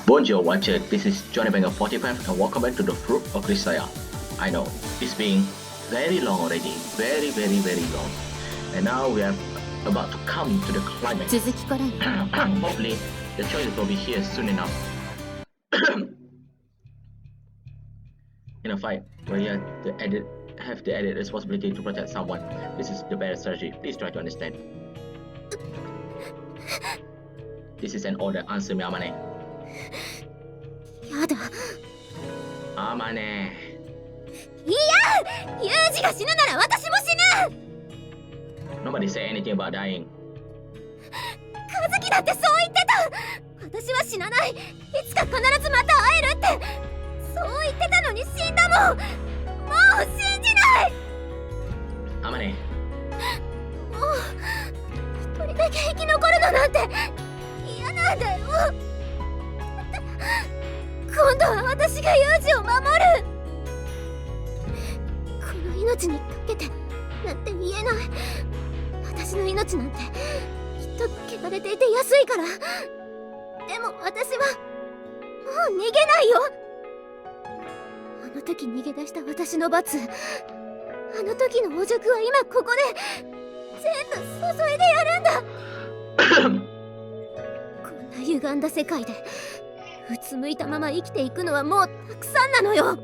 Bonjour watcher, this is Johnny Banger 45 and welcome back to the Fruit of Grisaia. I know, it's been very long already, very long. And now we are about to come to the climax. Hopefully, the choice will be here soon enough. In a fight where you have the added responsibility to protect someone, this is the better strategy. Please try to understand. This is an order. Answer me, Amane. Amane. Nobody say anything about dying. Kazuki だってそう言ってた。私は死なない。いつか必ずまた会えるって。そう言ってたのに死んだもん。もう信じない。Amane. もう一人だけ生き残るのなんて嫌なんだよ。今度は私がユージを守る。この命にかけてなんて言えない。私の命なんてきっと汚れていて安いから。でも私はもう逃げないよ。あの時逃げ出した私の罰、あの時の汚辱は今ここで全部注いでやるんだ。こんな歪んだ世界でうつむいたまま生きていくのはもうたくさんなのよ。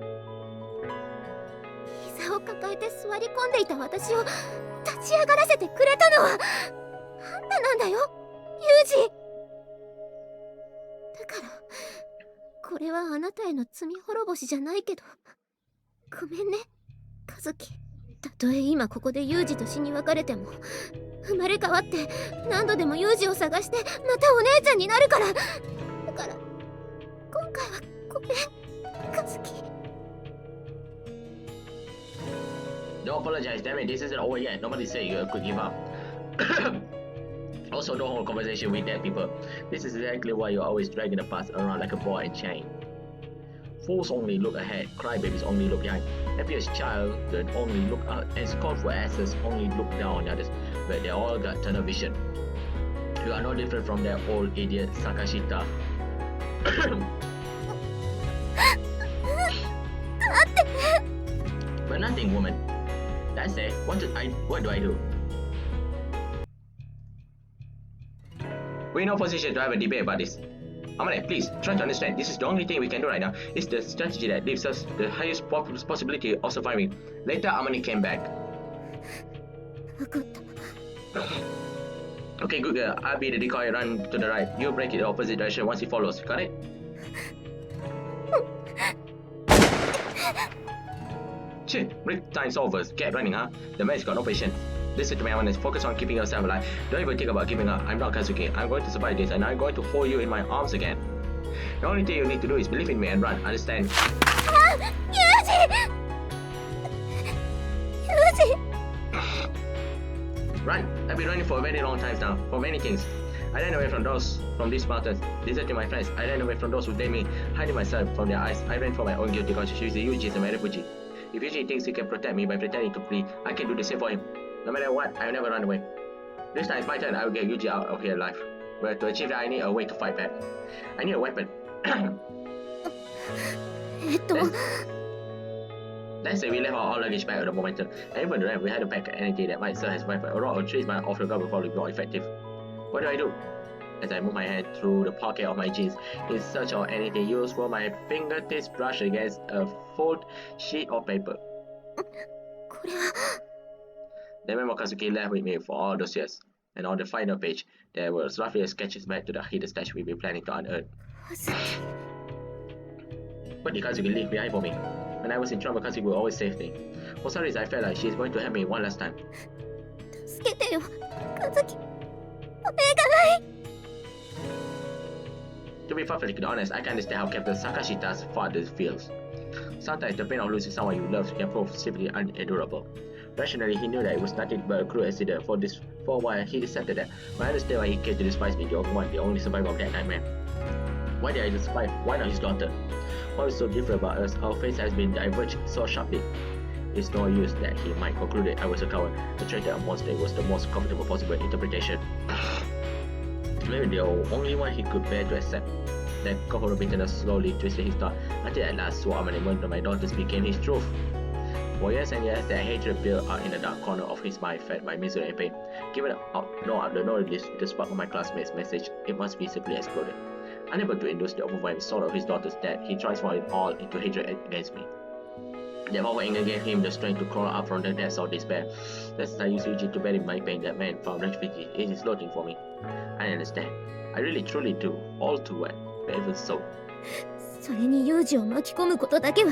膝を抱えて座り込んでいた私を立ち上がらせてくれたのはあんたなんだよ、ユージ。だからこれはあなたへの罪滅ぼしじゃないけど、ごめんね、カズキ。たとえ今ここでユージと死に別れても、生まれ変わって何度でもユージを探してまたお姉ちゃんになるから。だから今回はごめん、カズキ。Don't apologize, damn it, this isn't over yet. Nobody say you could give up. Also, don't hold conversation with dead people. This is exactly why you're always dragging the past around like a ball and chain. Fools only look ahead, crybabies only look behind. Happiest child that only look out, and scornful asses only look down on others, but they all got tunnel vision. You are no different from that old idiot Sakashita. But nothing, woman. That's it. What do I do? We're in no position to have a debate about this. Amane, please try to understand. This is the only thing we can do right now. It's the strategy that gives us the highest possibility of surviving. Later, Amane came back. Okay, good girl. I'll be the decoy. Run to the right. You break it the opposite direction once he follows. Got it? Shit, break time's over. Get running, huh? The man's got no patience. Listen to me, Amane. Focus on keeping yourself alive. Don't even think about giving up. I'm not Kazuki. I'm going to survive this, and I'm going to hold you in my arms again. The only thing you need to do is believe in me and run. Understand? Run! I've been running for a very long time now. For many things. I ran away from these mountains. Deserting my friends. I ran away from those who blame me. Hiding myself from their eyes. I ran for my own guilty conscience. Yuji is a refugee. If Yuji thinks he can protect me by pretending to flee, I can do the same for him. No matter what, I'll never run away. This time it's my turn. I will get Yuji out of here alive. But to achieve that, I need a way to fight back. I need a weapon. Let's say we left our luggage back at the moment. And even then, we had to pack anything that might serve as a weapon. A rod or trees might off the ground before it's more effective. What do? As I move my hand through the pocket of my jeans in search of anything useful, my fingertips brush against a fold sheet of paper. The memo Kazuki left with me for all those years, and on the final page, there was roughly a sketches back to the hidden stash we've been planning to unearth. What did Kazuki leave behind for me? When I was in trouble, Kazuki would always save me. For some reason, I felt like she is going to help me one last time. To be perfectly honest, I can't understand how Captain Sakashita's father feels. Sometimes the pain of losing someone you love can prove simply unendurable. Rationally, he knew that it was nothing but a cruel accident. For a while, he accepted that. But I understand why he came to despise me, the only survivor of that nightmare. Why did I despise? Why not his daughter? What is so different about us? Our fates has been diverged so sharply. It's no use that he might conclude that I was a coward, a traitor, a monster. It was the most comfortable possible interpretation. Maybe the only one he could bear to accept. That cohort of bitterness slowly twisted his thought until at last Suou Amane murder my daughters became his truth. For years and years, that hatred built up in the dark corner of his mind, fed by misery and pain. Given up the knowledge with the spark of my classmate's message, it must be simply exploded. Unable to induce the overwhelming sorrow of his daughter's death, he transformed it all into hatred against me. That power anger gave him the strength to crawl up from the depths of despair. Just as I used Yuji to bury my pain, that man found refuge. It is floating for me. I understand. I really truly do. All too well. But even so. それにユージを巻き込むことだけは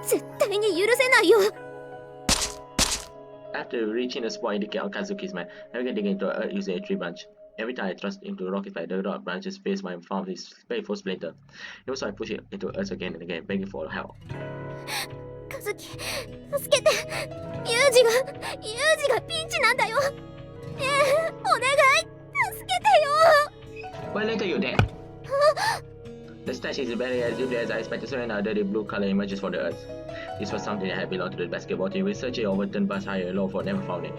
絶対に許せないよ。After reaching the spot indicated on Kazuki's map, I began digging into earth using a tree branch. Every time I thrust into a rocket flight, the rock branches faced my found his painful splinter. Even so, I pushed it into earth again and again, begging for help. カズキ、助けて。ユージがピンチなんだよ。お願い、助けてよ。 Well, later you're dead. The statue is very as deeply as I expected, so a dirty blue color emerges from the earth. This was something that had belonged to the basketball team. We searched it over 10 bus higher and low for never found it.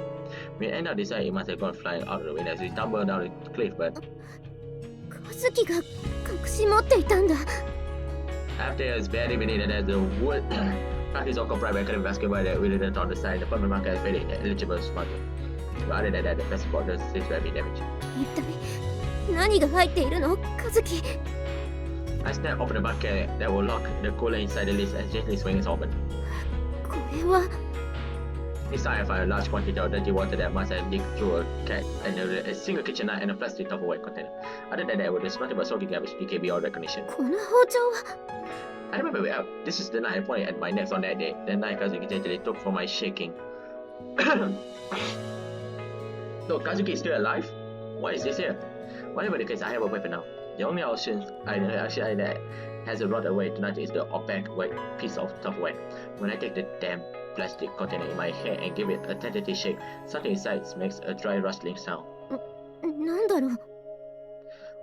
We ended up deciding it must have gone flying out of the wind as we tumbled down the cliff, but カズキが隠し持っていたんだ。 after it was buried beneath it as the wood practice of private academic basketball that we didn't on the side, the permanent marker has very eligible smart. But other than that, the basketball does seem to have been damaged. 一体何が入っているの、カズキ。 I snapped open the bucket that will lock the cooler inside the list and gently swing it open. これは Inside I found a large quantity of dirty water that must have leaked through a crack and a single kitchen knife and a plastic Tupperware container. Other than that, there was nothing but soggy garbage decay beyond recognition. この包丁は I remember well, this is the knife I pointed at my neck on that day. The knife Kazuki gently took from my shaking. So Kazuki is still alive? Why is this here? Whatever the case, I have a weapon now. The only option that has a rot away tonight is the opaque white piece of Tupperware. When I take the damn plastic container in my hand and give it a tentative shake, something inside makes a dry rustling sound. なんだろう。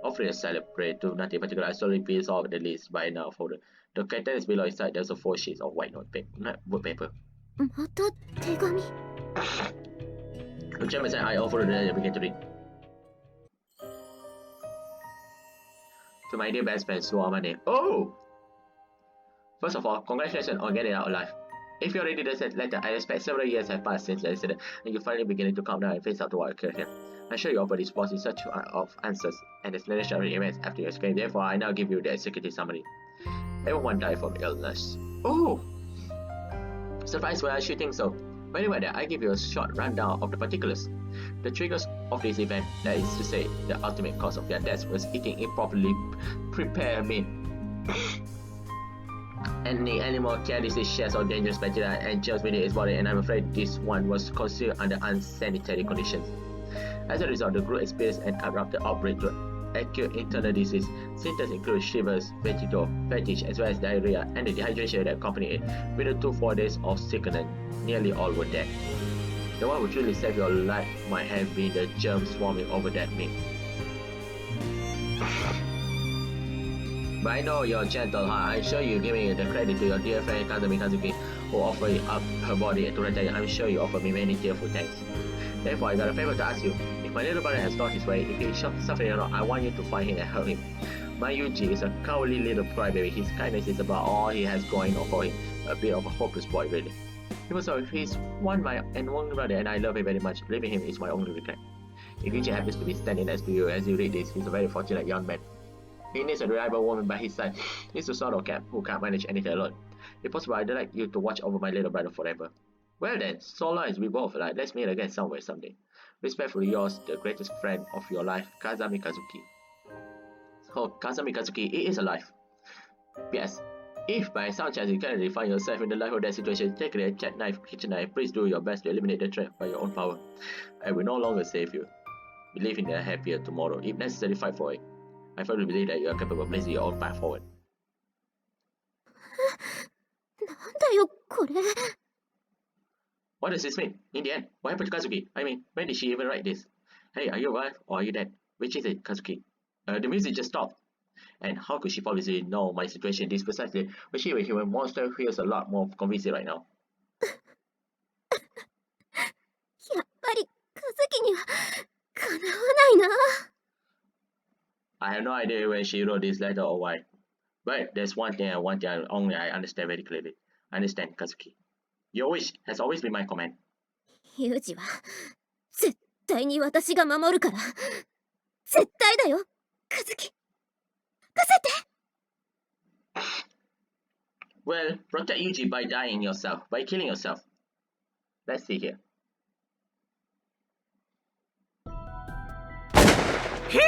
Offering a silent prayer to nothing particular, I slowly peels off the list by now folder. The contents below inside there's a 4 sheets of white woodpaper. また手紙。 The chairman said I offered it and began to read. To my dear best friend, Suou Amane. Oh! First of all, congratulations on getting out alive. If you already read the letter, I expect several years have passed since the incident, and you're finally beginning to calm down and face up to what occurred here. I'm sure you offered this boss in search of answers and explanatory events after your escape. Therefore, I now give you the executive summary. Everyone died from illness. Oh! Surprised? Well, I should think so. But anyway, I give you a short rundown of the particulars. The triggers of this event, that is to say, the ultimate cause of their deaths, was eating improperly prepared meat. Any animal carries its shares of dangerous bacteria and germs within its body, and I'm afraid this one was consumed under unsanitary conditions. As a result, the group experienced an abrupt outbreak to acute internal disease. Symptoms include shivers, vertigo, fatigue, as well as diarrhea, and the dehydration that accompanied it. Within 2-4 days of sickness, nearly all were dead. The one who truly saved your life might have been the germs swarming over that meat. But I know you're gentle, huh? I'm sure you're giving the credit to your dear friend Kazuki, who offered up her body to return. I'm sure you offer me many tearful thanks. Therefore, I got a favor to ask you. If my little brother has lost his way, if he's suffering or not, I want you to find him and help him. My Yuji is a cowardly little crybaby. His kindness is about all he has going on for him. A bit of a hopeless boy, really. Even so, if he's my only brother and I love him very much, leaving him is my only regret. If Yuji happens to be standing next to you as you read this, he's a very fortunate young man. He needs a reliable woman by his side. He's the sort of cat who can't manage anything alone. If possible, I'd like you to watch over my little brother forever. Well then, so long as we both like, let's meet again somewhere someday. Respectfully yours, the greatest friend of your life, Kazuki. So, Kazuki, it is alive. Yes. If by some chance you currently find yourself in the life or death situation, take a kitchen knife, please do your best to eliminate the threat by your own power. I will no longer save you. Believe in a happier tomorrow. If necessary, fight for it. I firmly believe that you are capable of blazing your own path forward. なんだよ、これ。 What does this mean? In the end, what happened to Kazuki? I mean, when did she even write this? Hey, are you alive or are you dead? Which is it, Kazuki? The music just stopped. And how could she possibly know my situation this precisely when she, a human monster, feels a lot more convincing right now? 月にはかなわないな。 I have no idea when she wrote this letter or why. But there's one thing only I understand very clearly. I understand, Kazuki. Your wish has always been my command. ユージは絶対に私が守るから。絶対だよ、カズキ。任せて。 Well, protect Yuji by dying yourself, by killing yourself. Let's see here. へ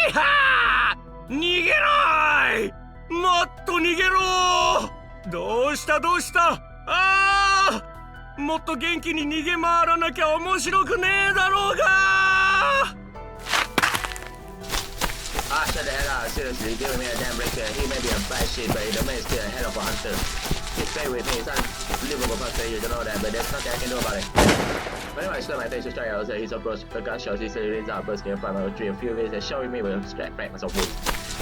ーはー、逃げない、もっと逃げろ。どうしたどうした。ああ、もっと元気に逃げ回らなきゃ面白くねえだろうが。Ah, shut the hell out. Seriously, giving me a damn break here. He may be a bad shit, but the man's still a hell of a hunter. He's playing with me. It's unbelievable hunter. You don't know that, but there's nothing I can do about it. Whenever I slap my face to try out, his approach, the gunshots, he said, rings out, bursting in front of a tree. A few ways and showing me with a scrap fragments of wood.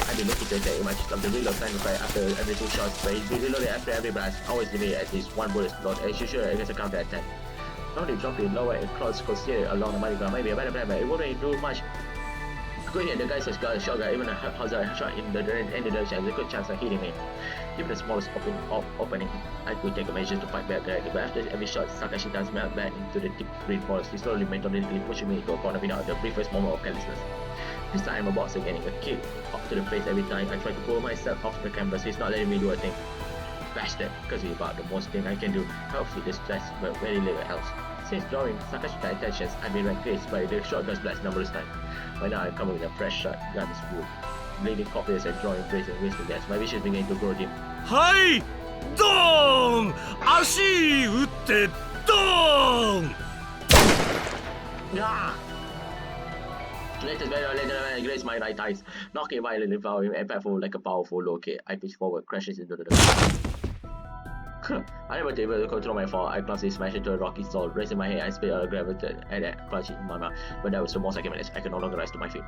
I've been looking to take much of the reload time to fight after every 2 shots, but he's been reloaded after every blast. Always give me at least 1 bullet load, and she's sure against a counter attack. Only dropping lower and close concealed along the mighty ground might be a better plan, but it wouldn't do much. Good here, the guy has got a shotgun, even a hazard shot in the any direction, there's a good chance of hitting me. Given the smallest opening, I could take a measure to fight back directly, but after every shot, Sakashi turns me back into the deep green forest. He slowly, methodically pushing me into a corner without the briefest moment of carelessness. This time, I'm a boxer getting a kick up to the face every time I try to pull myself off the canvas. He's not letting me do a thing. Bastard, because he's about the most thing I can do. Helps with the stress, but very little else. Since drawing Sakashi's attentions, I've been ranked by the shotgun's blast numerous times. By now, I'm coming with a fresh shotgun's wood. Bleeding copies and drawing blazing whistling gas. My vision is beginning to grow dim. はい、ドーン、足打ってドーン。Ah! Latest battle, later graze my right eyes, knocking violently foul him, impactful like a powerful low kick. I pitch forward, crashes into the Unable to able to control my fall, I clumsily smash into a rocky stall. Raising my head, I spit a gravity and a clutch in my mouth. But that was the most I can manage. I could no longer rise to my feet.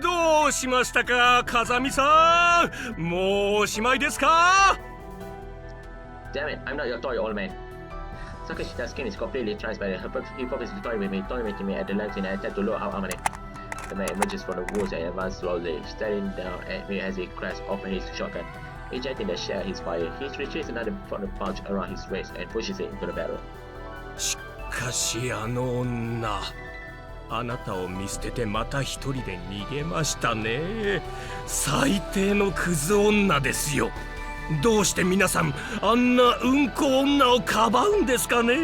どうしましたか、風見さん。もうおしまいですか。 Damn it, I'm not your toy, old man. Sakashi's skin is completely transparent. He purposely toying with me, tormenting me at the legs in an attempt to lure out Amane. The man emerges from the woods and advances slowly, staring down at me as he cracks open his shotgun. Ejecting the shell he's fired, he retrieves another from the pouch around his waist and pushes it into the barrel. しかしあの女、あなたを見捨ててまた一人で逃げましたね。最低のクズ女ですよ。どうして皆さんあんなうんこ女をかばうんですかね。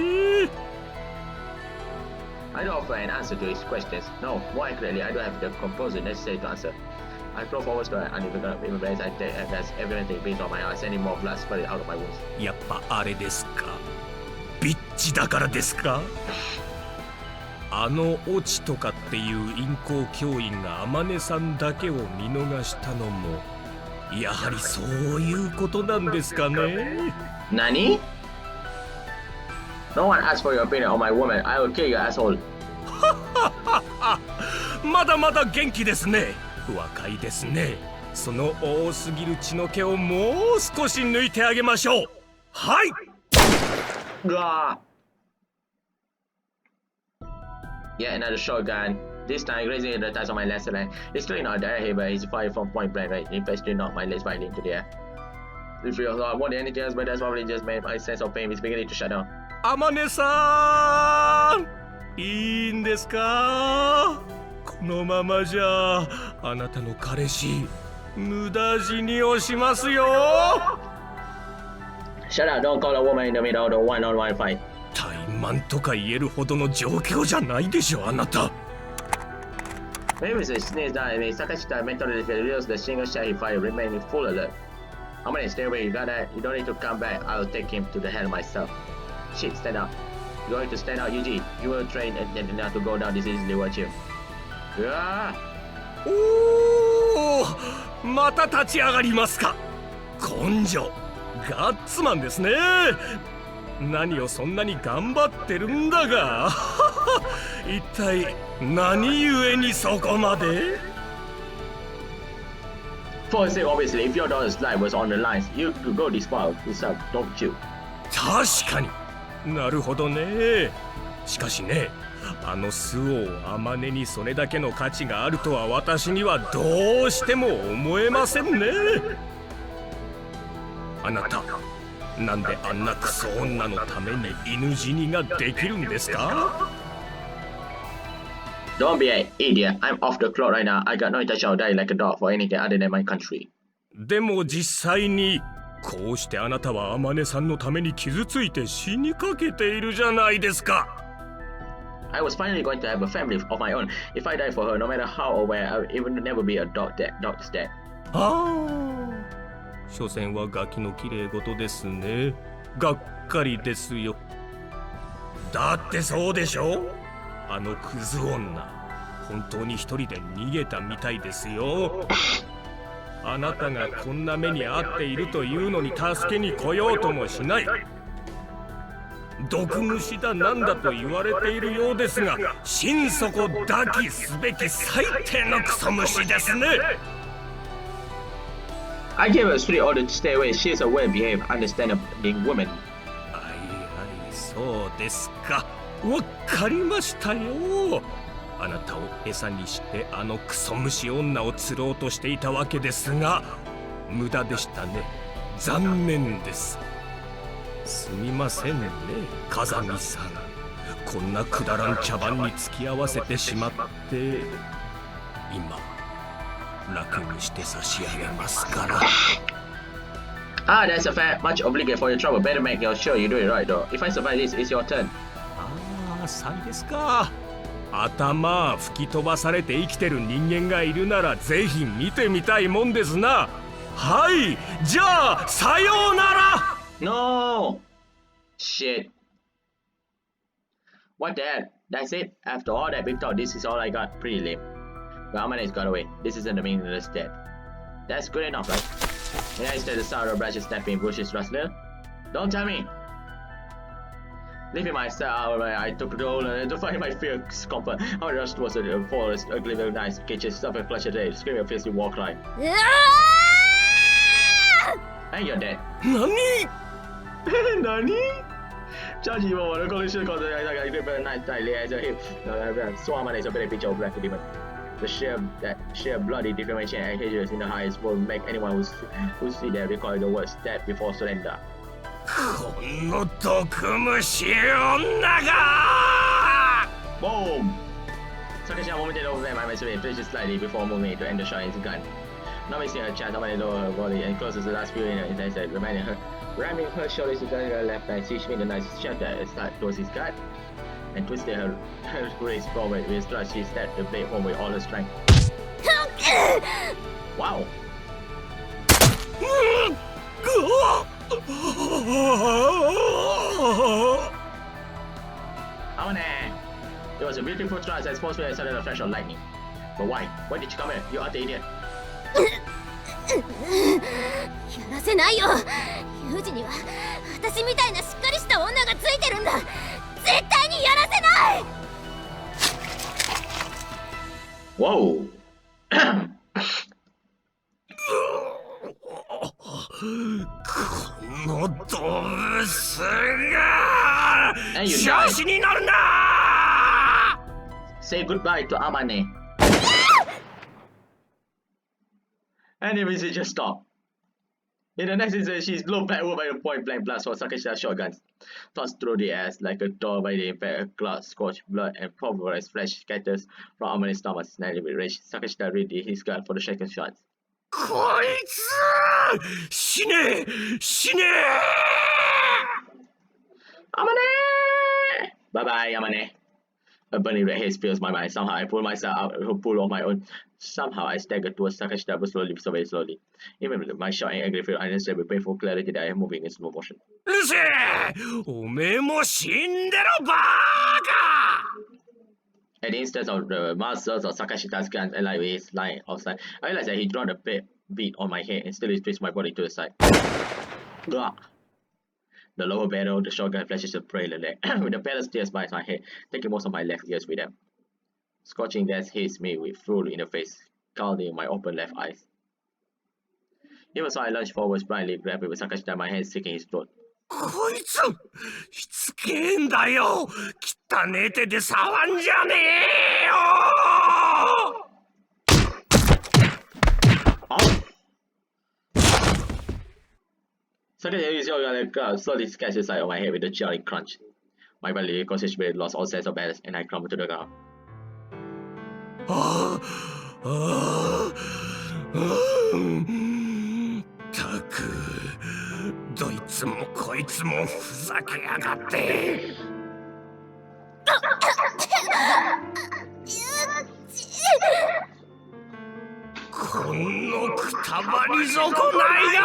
I don't offer an answer to his questions. No, more accurately, I don't have the composure necessary to answer. I throw forward to an uneven place I take and that's everything beats on my eyes, sending more blood spurting out of my wounds. やっぱあれですか。ビッチだからですか。あのオチとかっていう陰行教員が天音さんだけを見逃したのもやはりそういうことなんですかね。Nani? No one asked for your opinion on my woman. I will kill your asshole. まだまだ元気ですね。若いですね。その多すぎる血の気をもう少し抜いてあげましょう。はい。Gah! Yeah, another shotgun. This time, grazing at the thighs of my left leg. It's clearly not a direct hit, but he's fired from point blank range. He basically knocked my legs violently into the air. It feels like more than anything else, but that's probably just made my sense of pain is beginning to shut down. 天音さん、いいんですか。このままじゃあなたの彼氏無駄死にをしますよ。 Shut up! Don't call a woman in the middle of the one-on-one fight. 怠慢とか言えるほどの状況じゃないでしょ、あなた。 Maybe it's a sneeze down at me. Sakashi mentally reveals the single shot he fired, remaining full alert. I'm gonna stay away. You got that? You don't need to come back. I'll take him to the hell myself. Shit, stand up. You're going to stand out, Yuji. You were trained and enough to go down this easily, weren't you? Yeah. おお、また立ち上がりますか。根性、ガッツマンですね。何をそんなに頑張ってるんだが。一体何故にそこまで。 For sake, obviously, if your daughter's life was on the lines, you could go this far yourself, don't you? 確かになるほどね。しかしね、あの周防天音にそれだけの価値があるとは私にはどうしても思えませんね。あなた、なんであんなクソ女のために犬死にができるんですか？ Don't be an idiot. I'm off the clock right now. I got no intention of dying like a dog for anything other than my country. でも実際にこうしてあなたは天音さんのために傷ついて死にかけているじゃないですか。I was finally going to have a family of my own. If I die for her, no matter how or where, it would never be a dog's death. ああ、所詮はガキの綺麗事ですね。がっかりですよ。だってそうでしょ？あのクズ女、本当に一人で逃げたみたいですよ。あなたがこんな目に遭っているというのに助けに来ようともしない。毒虫だなんだと言われているようですが、心底抱きすべき最低のクソ虫ですね。I gave her a strict order to stay away. She is a well-behaved, understanding woman. そうですか。わかりましたよ。あなたを餌にしてあのクソ虫女を釣ろうとしていたわけですが、無駄でしたね。残念です。すみませんね、風見さん。こんなくだらん茶番に付き合わせてしまって、今楽にして差し上げますから。Ah, that's a fair. Much obligate for your trouble. Better make sure you do it right, though. If I survive this, it's your turn. ああ、サイですか。頭吹き飛ばされて生きてる人間がいるならぜひ見てみたいもんですな。はい、じゃあさようなら。No! Shit. What the hell? That's it? After all that big talk, this is all I got. Pretty lame. But Amane's got away. This isn't the meaningless death. That's good enough, right? And I instead the sound of branches snapping, bushes rustling. Don't tell me! Leaving myself, I took the hole to find my fear comfort. I rushed towards the forest, ugly little nice kitchen, suffering flesh of day, screaming a fiercely war cry. And you're dead. Nani? Nani? Charge you over the collision cause I grip a night tightly as a hip. Swarman is a very picture of black demon. The sheer bloody deformation and hatred in the eyes will make anyone who see them recall the words death before surrender. この毒虫女が Boom! Sakashi momentarily overran my master flinches slightly before moving to end the shot in his gun. Not missing a chance, Amane lowered her body and closes the last few inches, ramming her shoulders to her left hand, seizing the knife shelter and start towards his gut, and twisted her waist forward with his thrust. She stabbed the blade home with all her strength. Wow! Amane! It was a beautiful thrust that supposed to have started a flash of lightning. But why? Why did you come here? You utter idiot! やらせないよ。ユージには私みたいなしっかりした女がついてるんだ。絶対にやらせない。 Whoa! And you died. Say goodbye to Amane. And the music just stopped. In the next instant, she's blown backward by a point-blank blast from Sakashi's shotguns, tossed through the air like a door by the impact. A cloud, scorched blood, and pulverized flesh scatters from Amane's stomach. Snapping with rage, Sakashi readied his gun for the second shot. こいつ死ね死ね Amane! Bye-bye, Amane. A burning red haze fills my mind. Somehow I pull myself out of a pool of my own. Somehow I stagger towards Sakashi, but slowly, so very slowly. Even with my shouting angry feel, I understand with painful clarity that I am moving in slow motion. うるせえおめえも死んでろバーカ At the instant of the muscles of Sakashi's gun and like his lying outside, I realized that he drawn a beat on my head and still twisted my body to the side. Blah. The lower barrel of the shotgun flashes a prey leg, with the pellets tears by my head, taking most of my left ears with them. Scorching gas hits me with fury in the face, scalding my open left eyes. Even so, I lunged forwards blindly, grabbing with Sakashi by my hands, seeking his throat. こいつしつけえんだよ。汚ねえ手で触んじゃねえよ。Suddenly, I saw a crowd slowly scratch the side of my head with a jolly crunch. My body constantly lost all sense of balance, and I crumbled to the ground. たく、どいつもこいつもふざけやがって。このくたばり損ないが！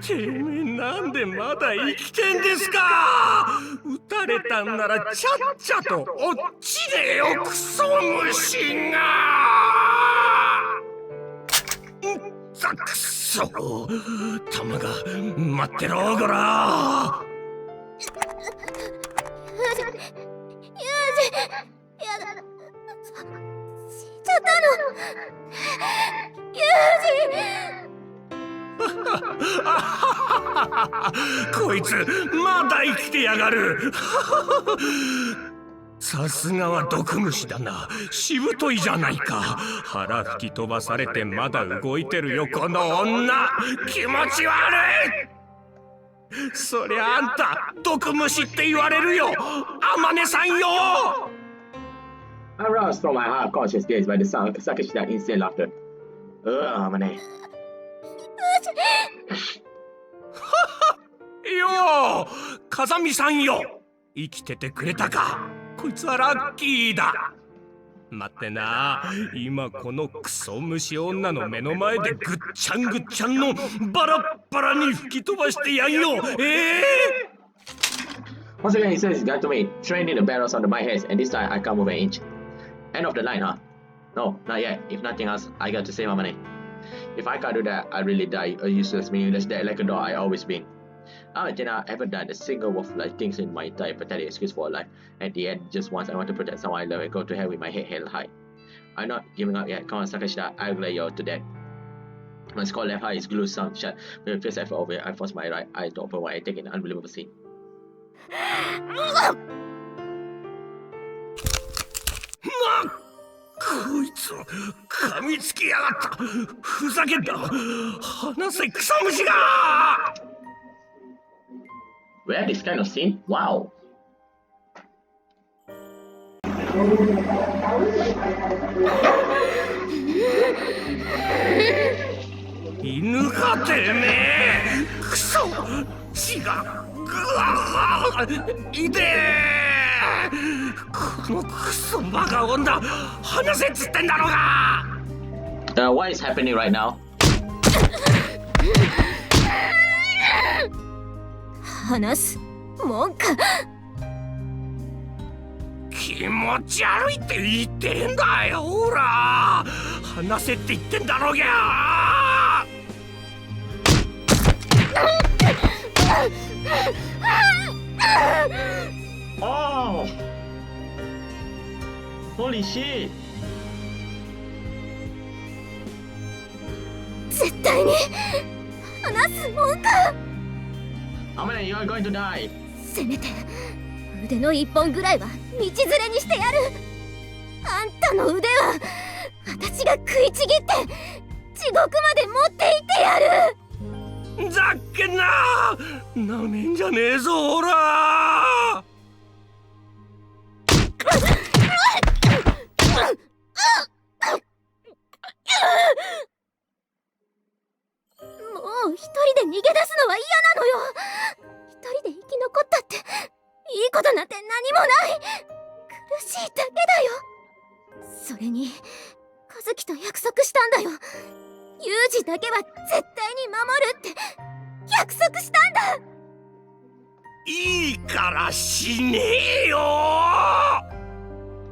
てめえなんでまだ生きてんですか？撃たれたんならちゃっちゃと落ちれよ、クソ虫が！くそ！弾が待ってろ、ゴラ！やだ、死んじゃったの。こいつまだ生きてやがる。さすがは毒虫だな。しぶといじゃないか。腹吹き飛ばされてまだ動いてるよ、この女。気持ち悪い。そりゃあんた毒虫って言われるよ、天音さんよ。I'm roused from my half-conscious gaze by the sound of Sakishi's insane laughter. Amane. よう、風見さんよ。生きててくれたか。こいつはラッキーだ。待ってな、今このクソ虫女の目の前でぐっちゃんぐっちゃんのバラッバラに吹き飛ばしてやんよ。Once again, he says he's got to me, training the barrels under my head, and this time I can't move an inch. End of the line, huh? No, not yet. If nothing else, I got to save my money. If I can't do that, I really die a useless, meaningless dead like a dog I always been. I haven't done a single worth-like things in my entire pathetic excuse for life. At the end, just once I want to protect someone I love and go to hell with my head held high. I'm not giving up yet. Come on, Sakashita, I'll lay you to death. My skull left eye is glued some shut. With a fierce effort over it, I force my right eye to open wide and take in an unbelievable scene. こいつ噛みつきやがった。ふざけんな。離せ、クソ虫が。Where this kind of scene? Wow. 犬かてめえ。クソ血がぐわいてえ。このクソバカ女、離せっつってんだろうが。What is happening right now? 話すもんか。気持ち悪いって言ってんだよ、ほら。話せって言ってんだろうが。Oh! Holy shit! 絶対に話すもんか。Amane, you are going to die. せめて腕の一本ぐらいは道連れにしてやる。あんたの腕は私が食いちぎって地獄まで持っていってやる。ざっけんな。なめんじゃねえぞ、ほら。もう一人で逃げ出すのは嫌なのよ。一人で生き残ったっていいことなんて何もない。苦しいだけだよ。それに和樹と約束したんだよ。ユージだけは絶対に守るって約束したんだ。いいから死ねえよ。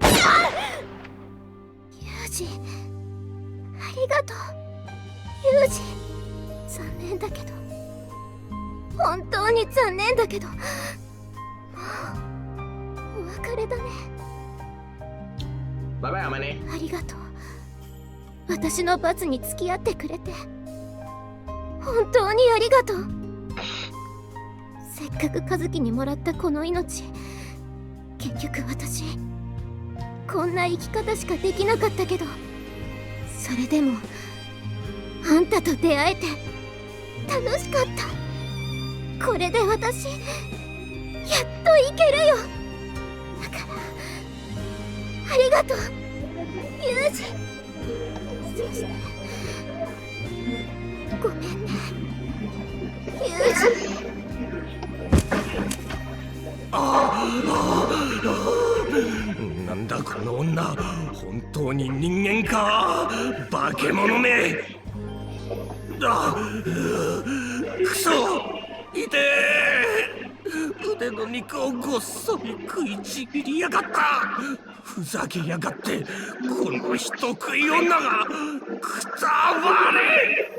ユージ、ありがとう。ユージ、残念だけど、本当に残念だけど、もうお別れだね。Bye bye, Amane. ありがとう。私の罰に付き合ってくれて本当にありがとう。せっかく和樹にもらったこの命、結局私こんな生き方しかできなかったけど、それでもあんたと出会えて楽しかった。これで私やっといけるよ。だからありがとうユージ。そしてごめんねユージ。なんだこの女、本当に人間か。化け物め。くそ、痛え。腕の肉をごっそり食いちぎりやがった。ふざけやがって、この人食い女が。くたばれ。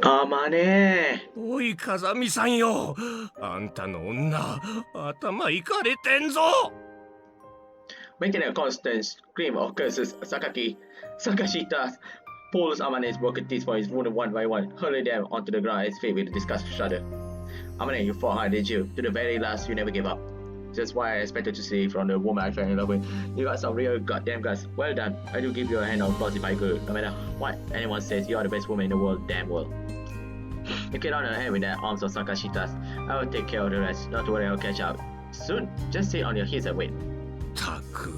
あまねおい風見さんよ、あんたの女頭いかれてんぞ。 Making a constant scream of curses, Sakashita pulls Amane's broken teeth from his wound one by one, hurling them onto the ground at his feet with a disgusted shudder. Amane, you fought hard, did you? To the very last, you never gave up. Just what I expected to see from the woman I fell in love with. You got some real goddamn guts. Well done. I do give you a hand on applause if I could. No matter what anyone says, you are the best woman in the world, damn world. You get on ahead with that arms of Sakashita's. I will take care of the rest. Not to worry, I'll catch up soon. Just sit on your heels and wait. たく、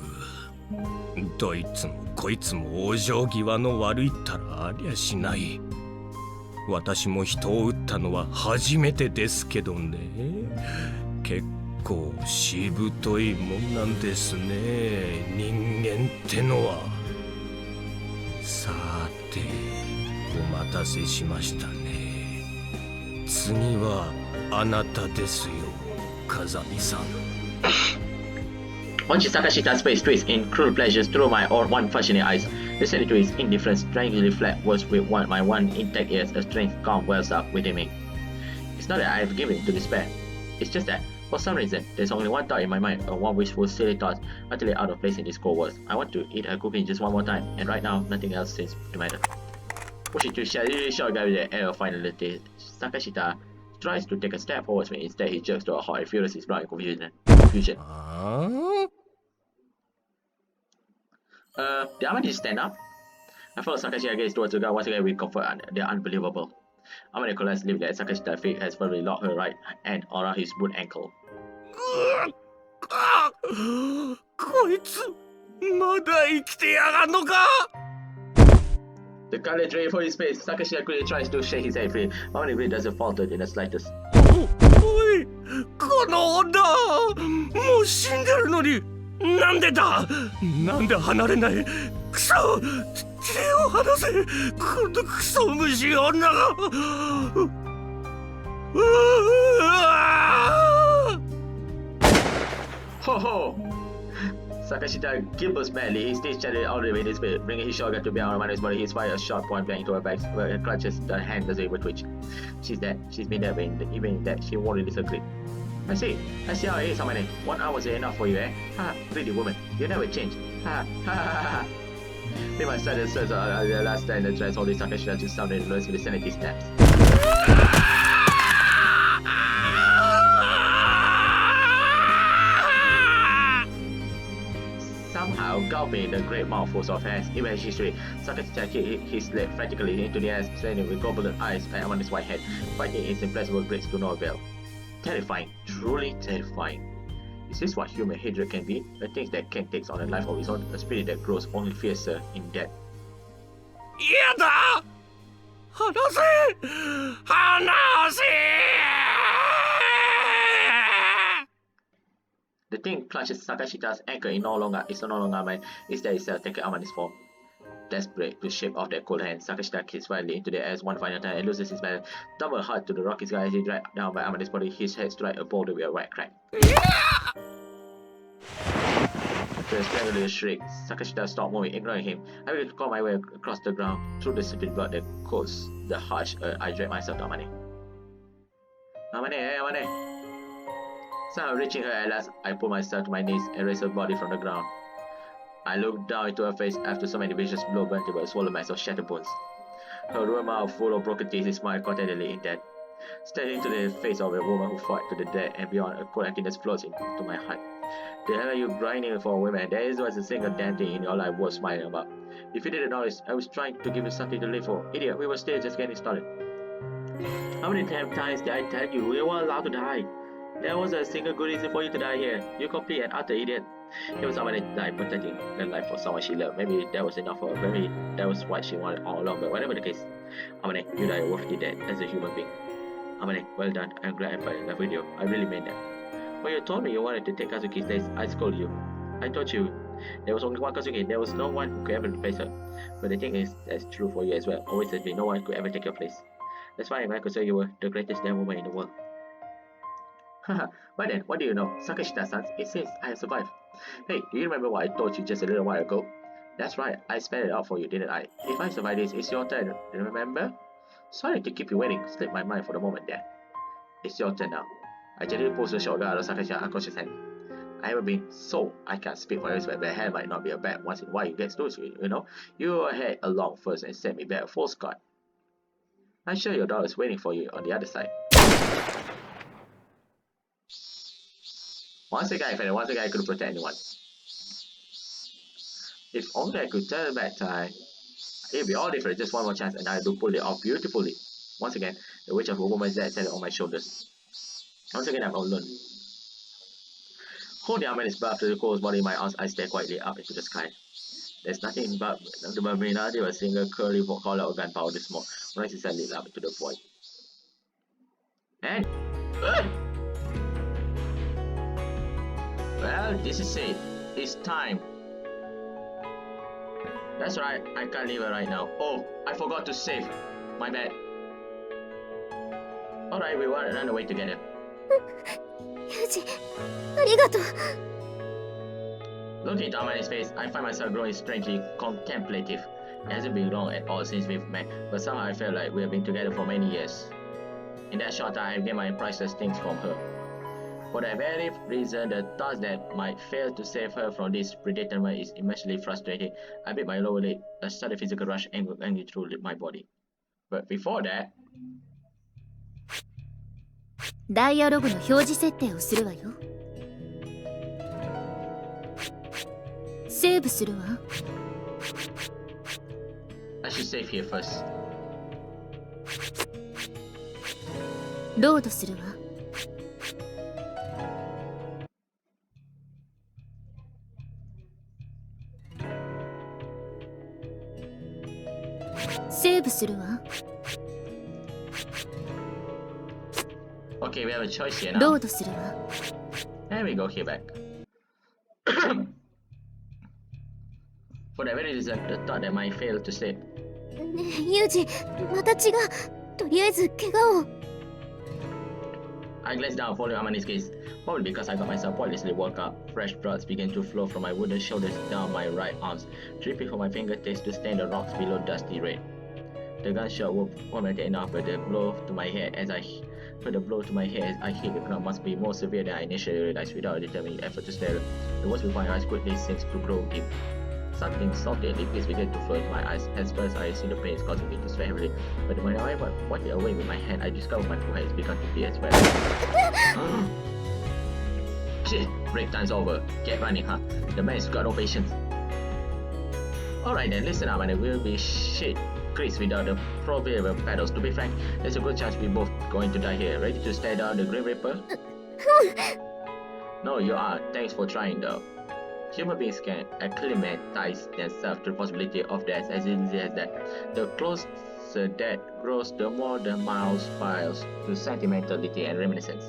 どいつもこいつも往生際の悪いったらありゃしない。私も人を撃ったのは初めてですけどね。結構しぶといもんなんですね、人間ってのは。さて、お待たせしましたね。次はあなたですよ、風見さん。Watching Sakashita's face twist in cruel pleasures through my one fascinating eyes, listening to his indifference strangely flat words with my one intact ears, a strange calm wells up within me. It's not that I have given to despair. It's just that, for some reason, there's only one thought in my mind, and one wishful, silly thought, utterly out of place in these cold words. I want to eat her cooking just one more time, and right now, nothing else seems to matter. Pushing to a short guy with the air of finality, Sakashita tries to take a step forward, but instead he jerks to a halt and furious his blood in confusion. Did Amane just stand up? I followed Sakashita gaze towards the ground once again with comfort and they're unbelievable. Amane collapsed livid as Sakashita's feet has firmly locked her right hand around his boot ankle. こいつまだ生きてやがんのか。 The color drained from his face. Sakashita quickly tries to shake his head free. Amane really doesn't falter in the slightest. おい、この女もう死んでるのになんでだ。なんで離れない。クソ、手を離せ。このクソ虫女が。Ho ho! Sakashita gibbles madly. His teeth chattered all the way in his face, bringing his shotgun to bear on Amane's body. He fires a shot point blank into her back, where her clutches the hand doesn't even twitch. She's dead. She's been dead, even in that she won't really disagree. I see how it is, Amane. 1 hour is enough for you, eh? Ha, pretty woman. You never change. Ha, ha, ha, ha, ha. Me my sudden sense of the last time that tries holding Sakashita to sound and noise with the sanity snaps. Somehow, gulping the great mouthfuls of hands, even as she shrieked, Sakashita kicked his leg frantically into the air, staring with goblin eyes at Amane's white head, fighting its implacable grades to no avail. Terrifying, truly terrifying. Is this what human hatred can be? A thing that can take on a life of its own, a spirit that grows only fiercer in death. やだ！離せ！離せ！ The thing clutches Sakashita's ankle is no longer mine. Instead, itself taking Amane's form. Desperate to shake off that cold hand, Sakashita kicks wildly into the air one final time and loses his balance. Double hard to the rocky sky as he dragged down by Amane's body, his head strike a boulder with a right crack. After a strangled shriek, Sakashita stopped moving, ignoring him. I will claw my way across the ground through the sifted blood that coats the harsh earth. I dragged myself to Amane. Amane! Somehow reaching her at last, I pulled myself to my knees and raised her body from the ground. I looked down into her face after so many vicious blows burnt to her swollen mass of shattered bones. Her ruined mouth full of broken teeth, smiled contentedly in death. Staring into the face of a woman who fought to the death and beyond, a cold emptiness flows into my heart. The hell are you grinding for, women? There was a single damn thing in your life worth smiling about. If you didn't notice, I was trying to give you something to live for. Idiot, we were still just getting started. How many damn times did I tell you we weren't allowed to die? There wasn't a single good reason for you to die here. You complete and utter idiot. It was Amane died protecting the life of someone she loved. Maybe that was enough for her. Maybe that was what she wanted all along. But whatever the case, Amane, you died worthy dead as a human being. Amane, well done. I'm glad I fell in love with you. I really meant that. When you told me you wanted to take Kazuki's place, I scolded you. I told you there was only one Kazuki. There was no one who could ever replace her. But the thing is, that's true for you as well. Always has been. No one could ever take your place. That's why I could say you were the greatest damn woman in the world. Haha, but then, what do you know? Sakashita-san, it seems I have survived. Hey, do you remember what I told you just a little while ago? That's right, I spelled it out for you, didn't I? If I survive this, it's your turn, remember? Sorry to keep you waiting, slipped my mind for the moment there. It's your turn now. I gently pulls the shoulder out of Sakashi's unconscious hand. I haven't been so I can't speak for others, but the hand might not be a bad once in a while it gets to you, you know? You head along first and send me back a full squad. I'm sure your daughter's waiting for you on the other side. Once again, I couldn't protect anyone. If only I could turn back time, it'd be all different. Just one more chance and I do pull it off beautifully. Once again, the weight of a woman's death settled on my shoulders. Once again, I'm alone. Holding Amane is back to the cold body in my arms, I stare quietly up into the sky. There's nothing but the marina of a single curly collar of gunpowder smoke rises and lit up into the void. And well, this is it. It's time. That's right, I can't leave her right now. Oh, I forgot to save. My bad. Alright, we will run away together. Yuji, ありがとう。 Looking into Amane's face, I find myself growing strangely contemplative. It hasn't been long at all since we've met, but somehow I feel like we have been together for many years. In that short time, I gained my priceless things from her. For that very reason, the thought that might fail to save her from this predicament is immensely frustrating. I bit my lower lip, a sudden physical rush angry through my body. But before that, ダイアログの表示設定をするわよ。セーブするわ。I should save here first. ロードするわ。セーブするわ。 Okay, we have a choice here now. ロードするわ。 And we go here back. For that very reason, the thought that might fail to save. ねえ、ユージ、また血が。とりあえず怪我を。 I glanced down, following Amane's gaze. Probably because I got myself pointlessly woke up. Fresh blood began to flow from my wooden shoulders down my right arms, dripping from my fingertips to stain the rocks below dusty red. The gunshot was traumatic enough, but the blow to my head as I hit the ground must be more severe than I initially realized. Without a determined effort to stare, the words before my eyes quickly seemed to grow dim. Something salty and liquids began to flow into my eyes. At first, I see the pain is causing me to sweat heavily, but when I wiped it away with my hand, I discovered my forehead has begun to bleed as well. Shit! Break time's over. Get running, huh? The man's got no patience. Alright then, listen up, and it will be shit Chris without the proverbial paddles. To be frank, there's a good chance we both going to die here. Ready to stare down the Grim Reaper? No, you are. Thanks for trying though. Human beings can acclimatize themselves to the possibility of death as easy as that. The closer death grows, the more the mind spirals to sentimentality and reminiscence.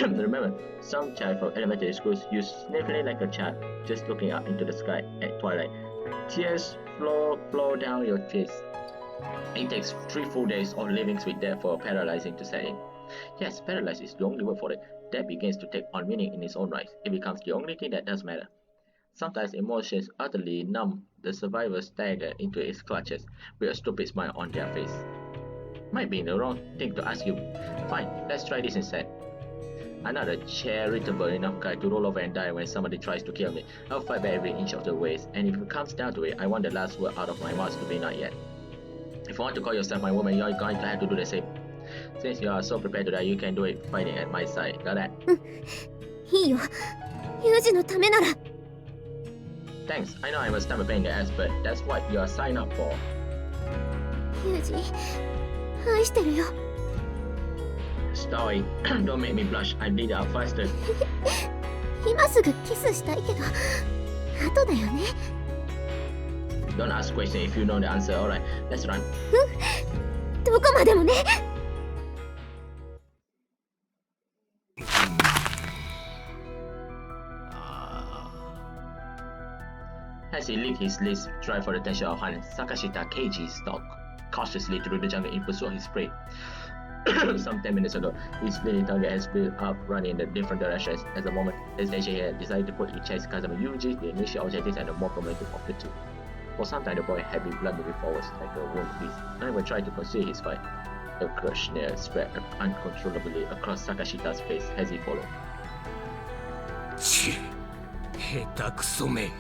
Remember, some child from elementary schools used sniffling like a child, just looking up into the sky at twilight. Tears flow down your face. It takes 3 full days of living with death for paralyzing to set in. Yes, paralyzed is the only word for it. Death begins to take on meaning in its own right. It becomes the only thing that does matter. Sometimes emotions utterly numb the survivor stagger into its clutches with a stupid smile on their face. Might be the wrong thing to ask you. Fine, let's try this instead. I'm not a charitable enough guy to roll over and die when somebody tries to kill me. I'll fight back every inch of the way, and if it comes down to it, I want the last word out of my mouth to be not yet. If you want to call yourself my woman, you're going to have to do the same. Since you are so prepared to die, you can do it fighting at my side. Got that? いいよ。ユージのためなら。 Thanks. I know I was kind of a pain in the ass, but that's what you are signed up for. ユージ、愛してるよ。 Sorry, don't make me blush. I bleed out faster. 今すぐキスしたいけど、後だよね。 Don't ask questions if you know the answer. Alright, let's run. どこまでもね。 As he licked his lips dry for the tension of hand, Sakashita Keiji stalked cautiously through the jungle in pursuit of his prey. Some 10 minutes ago, his fleeting target has built up running in the different directions. At the moment, hesitation he had decided to put in chase Kazama Yuji, the initial objectives and the more prominent of the two. For some time, the boy had been blundering forwards like a wounded beast, unable to try to conceal his fight. The crush near spread uncontrollably across Sakashita's face as he followed. ち、下手くそめ。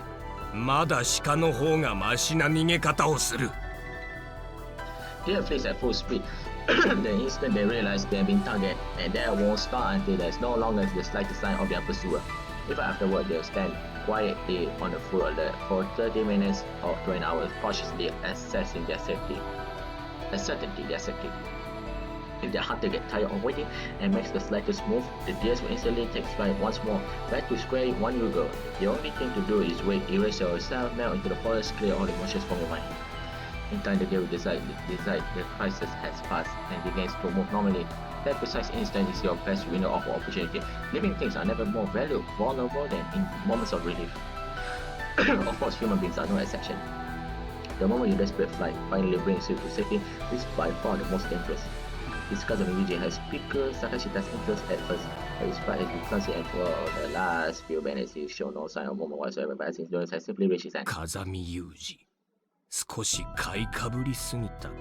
まだ鹿の方がマシな逃げ方をする。They flees at full speed. The instant they realize they have been targeted, and they won't stop until there's no longer the slightest sign of their pursuer. Even afterward, they'll stand quietly on the full alert for 30 minutes or to an hour, cautiously assessing their safety. Certainty their safety. If the hunter gets tired of waiting and makes the slightest move, the deers will instantly take flight once more. Back to square one you go. The only thing to do is wait, erase yourself, melt into the forest, clear all emotions from your mind. In time, the deer will decide the crisis has passed and begins to move normally. That precise instant is your best window of opportunity. Living things are never more vulnerable than in moments of relief. Of course, human beings are no exception. The moment your desperate flight finally brings you to safety is by far the most dangerous. His cousin Yuji has piqued Sakashita's interest at first, but his flight has been clumsy and for the last few minutes he showed no sign of movement whatsoever, but his endurance has simply reached his end. 風見雄二、少し買いかぶりすぎたか。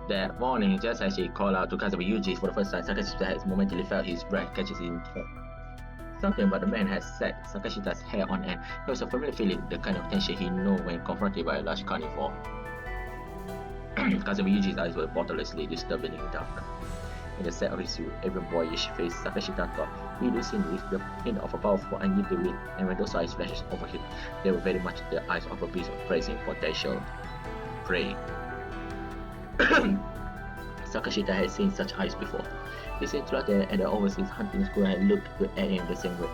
That morning, just as he called out to Kazami Yuji for the first time, Sakashita has momentarily felt his breath catch his throat. Something about the man has set Sakashita's hair on end. It was a familiar feeling, the kind of tension he knew when confronted by a large carnivore. Kazami Yuji's eyes were borderlessly disturbingly dark. In the set of his suit, every boyish face Sakashita thought he would seen with the hint of a powerful unyielding wind, and when those eyes flashed over him, they were very much the eyes of a beast of praising potential prey. Sakashita had seen such eyes before. His instructor at the overseas hunting school had looked at him the same way.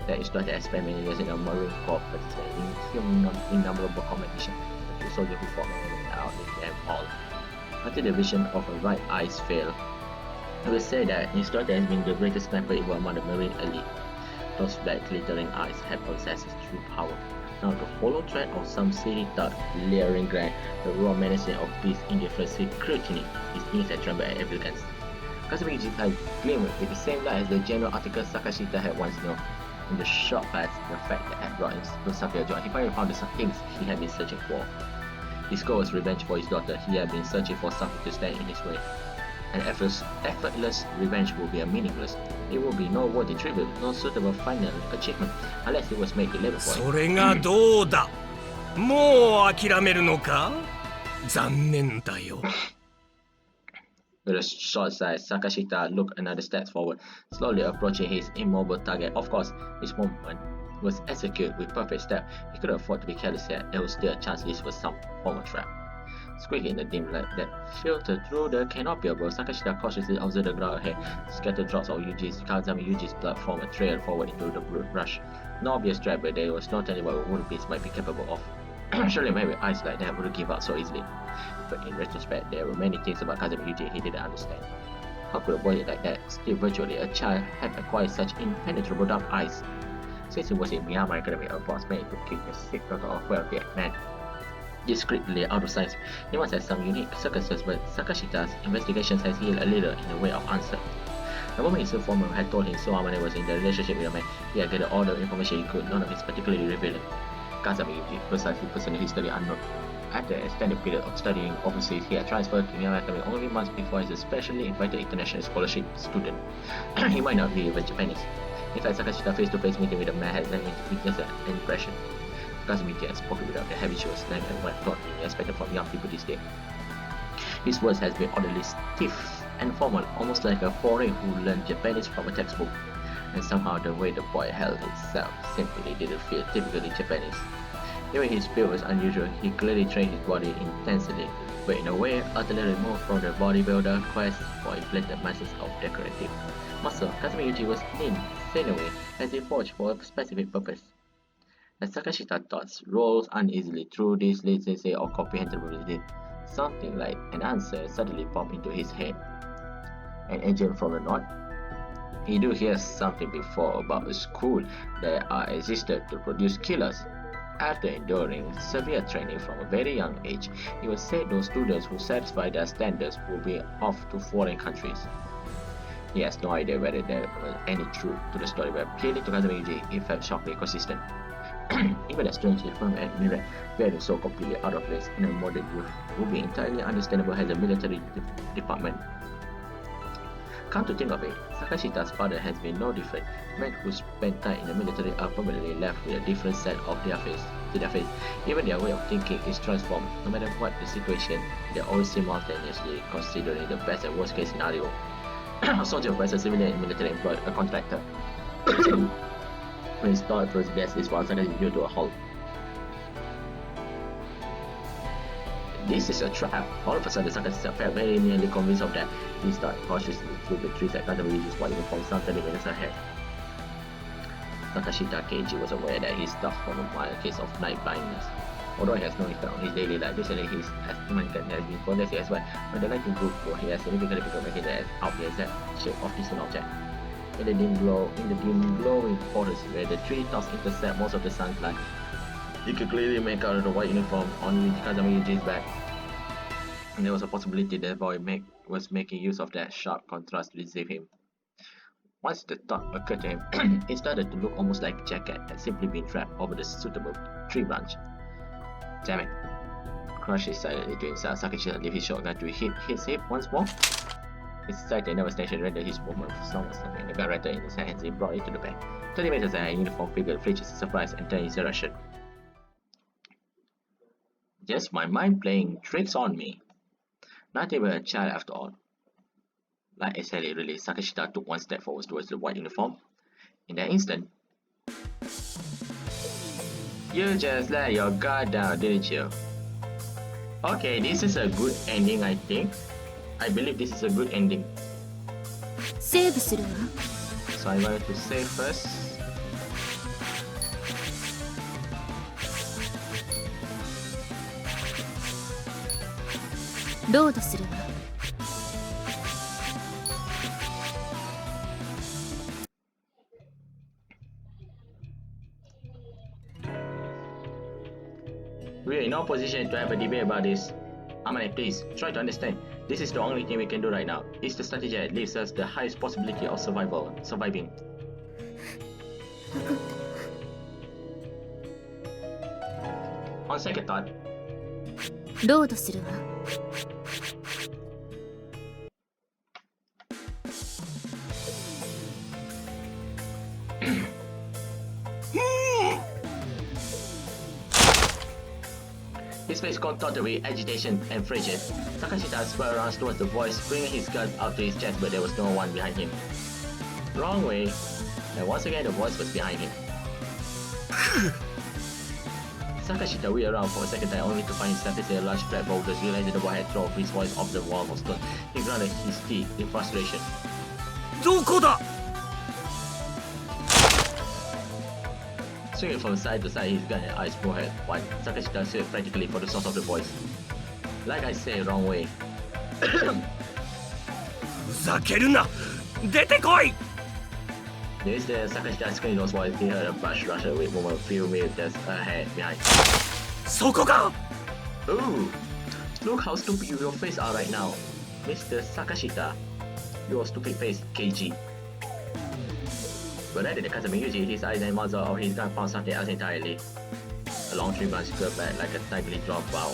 The instructor had spent many years in the Marine Corps participating in innumerable competitions, a true soldier who fought many out in them all. Until the vision of a right eyes failed. I will say that instructor has been the greatest sniper ever among the Marine elite. Those black glittering eyes had possessed his true power. Now the hollow threat of some city thought, leering glare, the raw menacing of beast indifference, scrutiny, his knees had trembled at every glance. Kazumi Yuji's eyes gleamed with the same light as the general article Sakashita had once known. In the short past, the fact that had brought him to severe joy, he finally found the things he had been searching for. His goal was revenge for his daughter. He had been searching for something to stand in his way. An effortless revenge will be meaningless. It will be no worthy tribute, no suitable final achievement, unless it was made deliberate for him. それがどうだ。もう諦めるのか。残念だよ。With a short sigh, Sakashita looked another step forward, slowly approaching his immobile target. Of course, his movement was executed with perfect step. He couldn't afford to be careless yet. There was still a chance this was some form of trap. Squeaking in the dim light that filtered through the canopy above, Sakashita cautiously observed the ground ahead. Scattered drops of Kazami Yuji's blood formed a trail forward into the brush. No obvious trap, but there was no telling what wood beast might be capable of. Surely a man with eyes like that wouldn't give up so easily. But in retrospect, there were many things about Kazami Yuji he didn't understand. How could a boy like that, still virtually a child, have acquired such impenetrable dark eyes? Since he was in Myanmar Academy, a boss man could keep the secret of wealthy man discreetly out of sight. He must have some unique circumstances, but Sakashita's investigations has yielded a little in the way of answer. The moment his informant had told him so Amane was in the relationship with a man, he had gathered all the information he could, none of it particularly revealing. Kazami Yuji, precisely personal history unknown. After an extended period of studying overseas, he had transferred to Myanmar Academy only months before as a specially invited international scholarship student. He might not be even Japanese. In fact, Sakashita's face-to-face meeting with the man had left him with an impression. Kazumi had spoken without the habitual slang and what thought he expected from young people this day. His words has been oddly stiff and formal, almost like a foreigner who learned Japanese from a textbook. And somehow the way the boy held himself simply didn't feel typically Japanese. Even his build was unusual. He clearly trained his body intensely, but in a way utterly removed from the bodybuilder quest for inflated masses of decorative muscle. Kazumi Yuji was lean, sinewy, as if forged for a specific purpose. As Sakashita's thoughts rolled uneasily through this latency of comprehensibility, something like an answer suddenly popped into his head. An agent from the north? He do hear something before about a school that existed to produce killers. After enduring severe training from a very young age, it was said those students who satisfy their standards would be off to foreign countries. He has no idea whether there was any truth to the story, but clearly to Kazumi Yuji, it felt shockingly consistent. Even a strangely firm and mirror, very so completely out of place in a modern youth, would be entirely understandable as a military department. Come to think of it, Sakashita's father has been no different. Men who spend time in the military are permanently left with a different side of their face. Even their way of thinking is transformed. No matter what the situation, they always simultaneously considering the best and worst case scenario. A soldier versus a civilian military employed, a contractor. When his thought process is one suddenly due to a halt. This is a trap. All of a sudden, Sakashita felt very nearly convinced of that. He started cautiously through the trees at Kazumi Yuji's white uniform some 30 minutes ahead. Sakashita Keiji was aware that he suffered from a mild case of night blindness. Although it has no effect on his daily life, recently his asthma has been progressive as well. When the lighting grew poor, he has significantly become making the out the exact shape of distant object. In the dim glowing forest where the treetops intercept most of the sunlight, you could clearly make out the white uniform on Kazumi Yuji's back. And there was a possibility that the boy was making use of that sharp contrast to deceive him. Once the thought occurred to him, it started to look almost like a jacket had simply been wrapped over the suitable tree branch. Damn it! Crushed silently to himself, Sakashita lifted his shotgun to hit his hip once more. His sight and nervous tension rendered his movement somewhat sluggish. The gun rattled in his hands, he brought it to the bank. 30 meters ahead, a uniformed figure flinches in surprise and turned in his direction. Just my mind playing tricks on me. Not even a child after all. Like a silly release, Sakashita took one step forward towards the white uniform. In that instant, you just let your guard down, didn't you? Okay, this is a good ending, I think. I believe this is a good ending. So I wanted to save first. We are in no position to have a debate about this. Amane, please, try to understand. This is the only thing we can do right now. It's the strategy that leaves us the highest possibility of surviving. On second thought, his face contorted with agitation and frustration. Sakashita spurred around towards the voice, bringing his gun up to his chest, but there was no one behind him. Wrong way. And once again, the voice was behind him. Sakashita wheeled around for a second time, only to find himself facing a large flat boulders. Realizing the boy had thrown his voice off the wall of stone, he grounded his teeth in frustration. どこだ? Swinging from side to side, his gun and eyes forehead wide. Sakashita searched frantically for the source of the voice. Like I said, wrong way. ふざけるな! 出てこい! This the Sakashita screamed those voice. He heard a brush rush away from a few meters ahead behind. そこか! Ooh! Look how stupid your face are right now. Mr. Sakashita. Your stupid face, KG. But rather than Kazumi Yuji, his eyes and muzzle of his gun found something else entirely. A long tree branch curved back like a tightly drawn bow.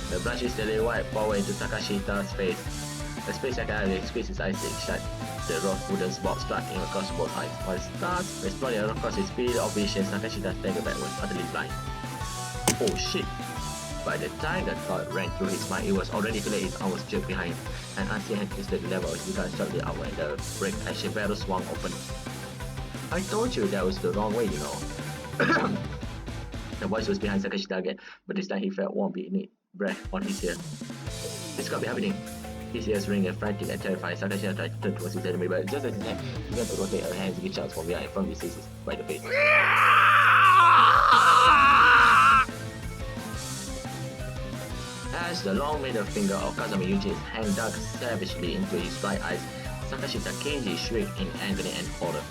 The branch instantly wiped forward into Sakashita's face. A split second after he squeezed his eyes shut, the rough wooden box struck him across both eyes. While the stars exploded across his field of vision, Sakashita staggered backwards, utterly blind. Oh shit! By the time the thought ran through his mind, it was already too late. His arm was jerked behind, and unseen hand twisted the lever of his gun sharply outward, and the brake action barrel swung open. I told you that was the wrong way, you know. The voice was behind Sakashi's target, but this time he felt warm beneath breath on his ear. This can't be happening. His ears ring and frantic and terrified. Sakashi tried to turn towards his enemy, but just as his hand began to rotate, her hands reached out from behind and firmly seized his by the face. As the long middle finger of Kazami Yuji's hand dug savagely into his right eyes, Sakashi Takeji shrieked in agony and horror.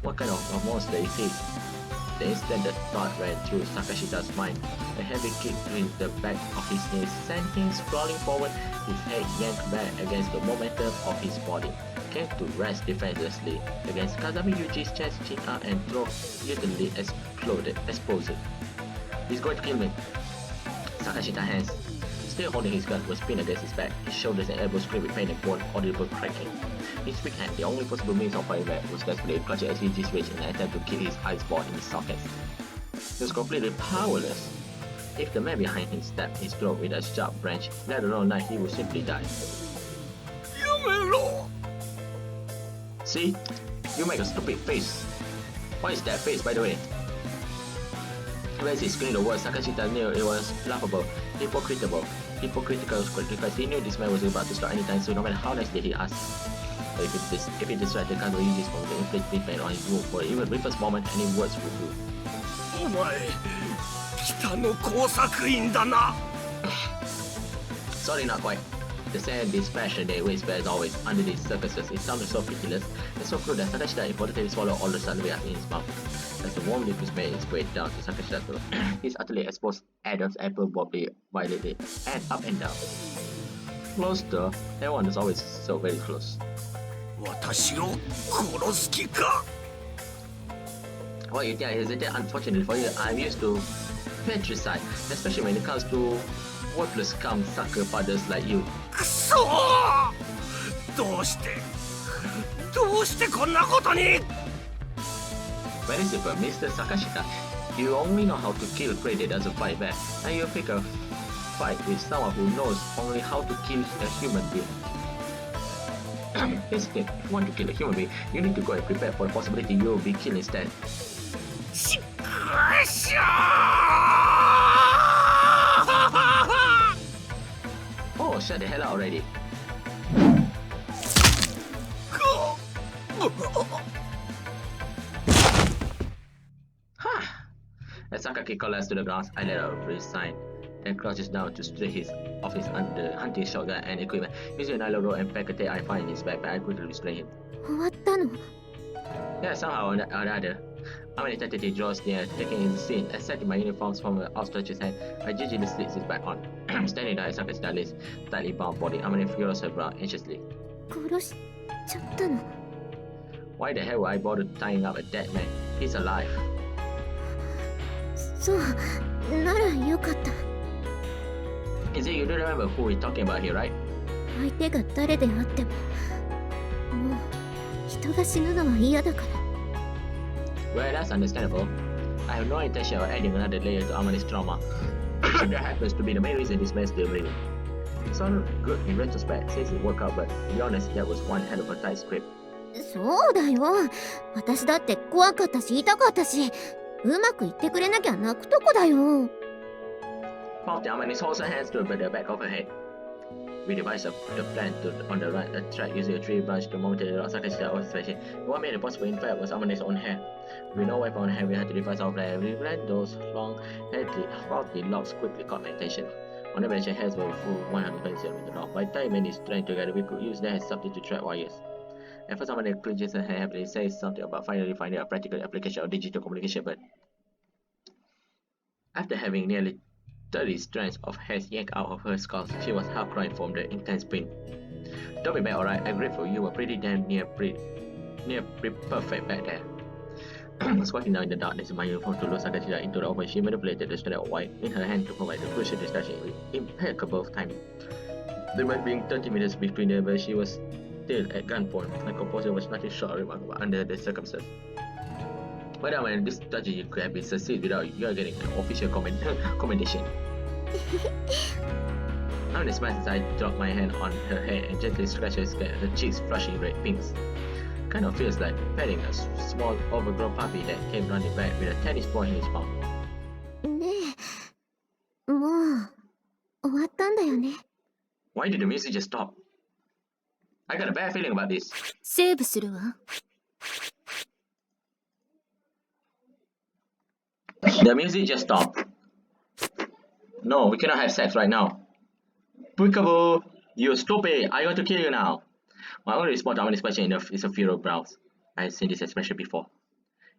What kind of monster is he? The instant the thought ran through Sakashita's mind, a heavy kick to the back of his knee sent him sprawling forward, his head yanked back against the momentum of his body, came to rest defenselessly against Kazami Yuji's chest, chin up, and throat utterly exposed. He's going to kill me. Sakashita's hands, still holding his gun, was pinned against his back, his shoulders and elbows screamed with pain and bone audible cracking. His weak hand, the only possible means of fighting back, was desperately clutching at Yuji's waist in an attempt to keep his eyes ball in his sockets. He was completely powerless. If the man behind him stabbed his throat with a sharp branch, let alone knife, he would simply die. Yamero! See? You make a stupid face. What is that face, by the way? When he screamed the word, Sakashita knew it was laughable, hypocritical, because he knew this man was about to start anytime soon, no matter how nicely he asked. But if he distracted Kazuki Yuji's from the inflict pain on his wound for even the briefest moment, any words would do. お前、北の工作員だな。 Sorry, not quite. The same dispassionate whisper as always under these circumstances. It sounded so pitiless and so cruel that Sakashita involuntarily swallowed all the suddenly up in his mouth. As the warm liquid made its way down to Sakashita's throat, his utterly exposed Adam's apple wobbly violently and up and down. Closer, everyone is always so very close. 私を殺す気か。 Well, you think I hesitate? Unfortunately for you, I'm used to patricide, especially when it comes to worthless scum sucker fathers like you. くそー！どうしてこんなことに。 Very simple, Mr. Sakashita. You only know how to kill prey that doesn't fight back, and you pick a fight with someone who knows only how to kill a human being. Here's the thing, if you want to kill a human being, you need to go and prepare for the possibility you will be killed instead. しくしょー！ Oh, shut the hell up already. As Sakaki collapsed to the ground, I let out a brief sign and crouches down to strip his of his hunting shotgun and equipment. Using a nylon rope and packet I find in his backpack, I quickly restrain him. 終わったの？ Yeah, somehow or other. Amane tentatively draws near, taking in the scene, accepting my uniforms from an outstretched hand. I gingerly slits his back on. Standing there, I suck his lace, tightly bound body. Amane furrows her brow anxiously. 殺しちゃったの？ Why the hell would I bother tying up a dead man? He's alive. そう、ならよかった。 Is it you do remember who we're talking about here, right? 相手が誰であっても、もう人が死ぬのは嫌だから。 Well, that's understandable. I have no intention of adding another layer to Amane's trauma. That happens to be the main reason this man's still breathing. It sounded good in retrospect, since it worked out, but to be honest, that was one hell of a tight script. そうだよ。私だって怖かったし痛かったし、うまくいってくれなきゃ泣くとこだよ。 Promptly, Amane holds her hands to the back of her head. We devised the plan to on the right track using a tree branch to momentarily lock Sakashi's observation. What made it possible, in fact, was Amane's own hair. With no weapon on hand, we had to devise our plan. We ran those long, healthy locks quickly caught my attention. On average, her hairs were full 120 cm long. By the time many strand together, we could use that as something to trap wires. At first, Amane clinches her hair heavily, says something about finally finding a practical application of digital communication, but after having nearly 30 strands of hairs yanked out of her skull, she was half crying from the intense pain. Don't be bad, alright? I'm grateful you were pretty damn near perfect back there. Squatting down in the darkness in my uniform to lure Sakashita into the open, she manipulated the strand of white in her hand to provide the crucial distraction with impeccable timing. There might be 30 minutes between them, but she was still at gunpoint. My composure was nothing short of remarkable under the circumstances. But this strategy could have been succeed without you getting an official commendation. Amane smiles as I drop my hand on her hair and gently scratch her cheeks, flushing red pinks. Kind of feels like petting a small overgrown puppy that came running back with a tennis ball in his mouth. ねえ、もう終わったんだよね。Why did the music just stop? I got a bad feeling about this. セーブするわ。The music just stopped. No, we cannot have sex right now. Peekaboo! You stupid! I'm going to kill you now. My only response to Amane's question is a furrowed brows. I have seen this expression before.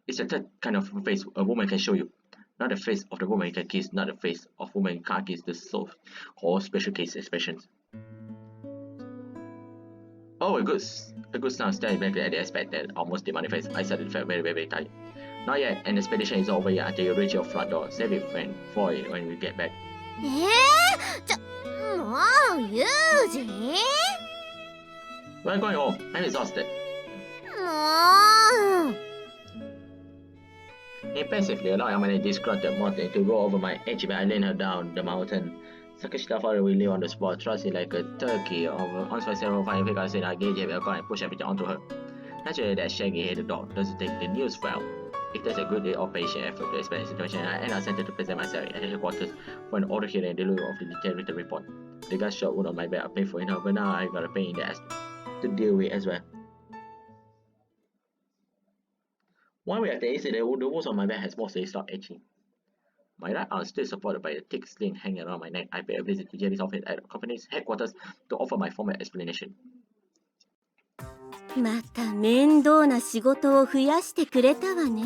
It's the third kind of face a woman can show you. Not the face of the woman you can kiss, not the face of woman you can't kiss, the so-called special case expressions. Oh, a good sound staring back at the aspect that almost demanded face. I suddenly felt very, very, very tired. Not yet, and the expedition is over yet until you reach your front door. Save it for it when we get back. もうユージ We're going home. I'm exhausted. もう Impulsively allowing Amane disgruntled mountain to roll over my edge when I laid her down the mountain. Sakashita followed we lay on the spot, thrusting like a turkey on several fine figures I gauge a car and push everything onto her. Naturally, that shaggy-headed dog doesn't take the news well. It takes a good deal of patient effort to explain the situation, and I sent her to present myself at headquarters for an order hearing and delivery of the detailed written report. The gunshot wound on my back are painful enough, but now I got a pain in the ass to deal with as well. 1 week after the incident, the wounds on my back has mostly stopped itching. My right arm still supported by a thick sling hanging around my neck. I paid a visit to Jerry's office at the company's headquarters to offer my formal explanation. また面倒な仕事を増やしてくれたわね。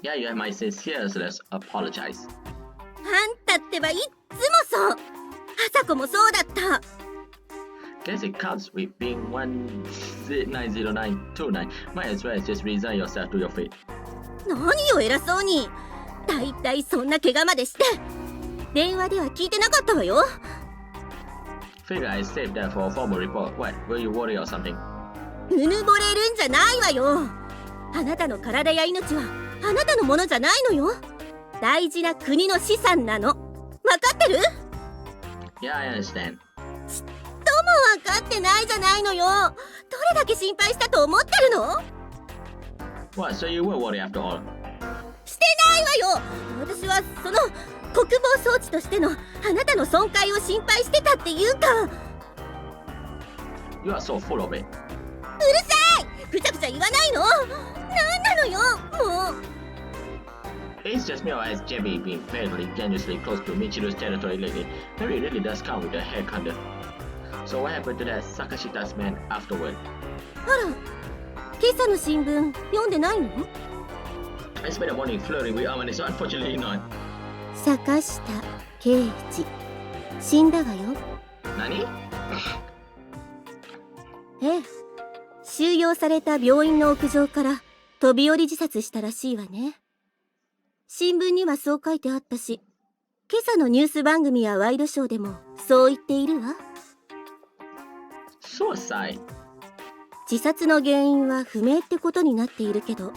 Yeah, you have my sincerest apologize. あんたってはいっつもそう。朝子もそうだった。Guess it comes with being 190929. Might as well just resign yourself to your fate. 何よ偉そうに。だいたいそんな怪我までして。電話では聞いてなかったわよ。Figure I saved that for a formal report. What? Will you worry or something? うぬぼれるんじゃないわよ。あなたの体や命はあなたのものじゃないのよ。大事な国の資産なの。わかってる？ Yeah, I understand. ちっともわかってないじゃないのよ。どれだけ心配したと思ってるの？ What? So you will worry after all? してないわよ。私はその国防装置としてのあなたの損壊を心配してたっていうか。You are so full of it. うるさい！ぐちゃぐちゃ言わないの。なんなのよ、もう。It's just me or as Jebby being fairly dangerously close to Michiru's territory lately. Maybe it really does count with the head cunder. So what happened to that Sakashita's man afterward? あら、今朝の新聞読んでないの？ I spent the morning flirting with Amane, so unfortunately not. 坂下刑事死んだわよ。何？ええ、収容された病院の屋上から飛び降り自殺したらしいわね。新聞にはそう書いてあったし、今朝のニュース番組やワイドショーでもそう言っているわ。Suicide? 自殺の原因は不明ってことになっているけど、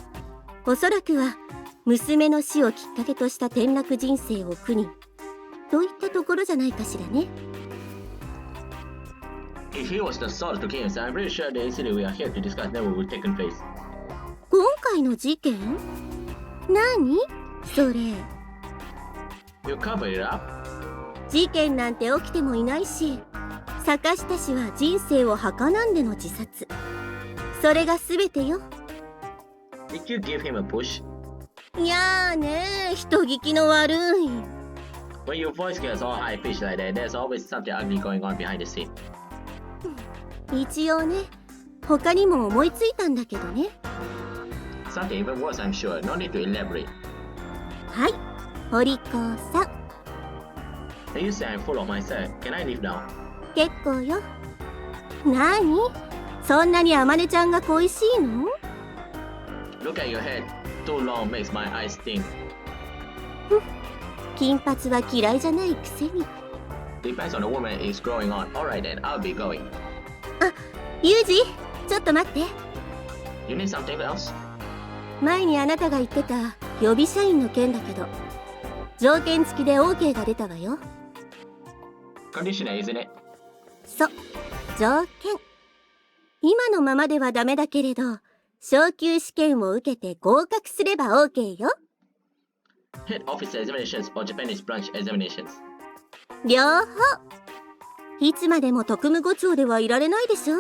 おそらくは娘の死をきっかけとした転落人生を苦にといったところじゃないかしらね。If he was the sort to kill himself, I'm pretty sure the incident we are here to discuss never would have taken place. 今回の事件？何？それ。You covered it up? 事件なんて起きてもいないし、坂下氏は人生を儚んでの自殺。それが全てよ。Did you give him a push? いやーねー、人聞きの悪い。When your voice gets all high pitched like that, there's always something ugly going on behind the scene. 一応ね、他にも思いついたんだけどね。Something even worse, I'm sure. No need to elaborate. はい、お利口さん。And you say I'm full of myself. Can I leave now? 結構よ。なに？そんなに天音ちゃんが恋しいの？ Look at your head. Too long makes my eyes sting. 金髪は嫌いじゃないくせに。Depends on the woman is growing on. Alright then, I'll be going. あ、ユージ、ちょっと待って。You need something else? 前にあなたが言ってた予備社員の件だけど、条件付きで OK が出たわよ。Conditioner, isn't it? そう、条件。今のままではダメだけれど、昇級試験を受けて合格すれば OK よ。Head officer examinations or Japanese branch examinations? 両方。いつまでも特務伍長ではいられないでしょ。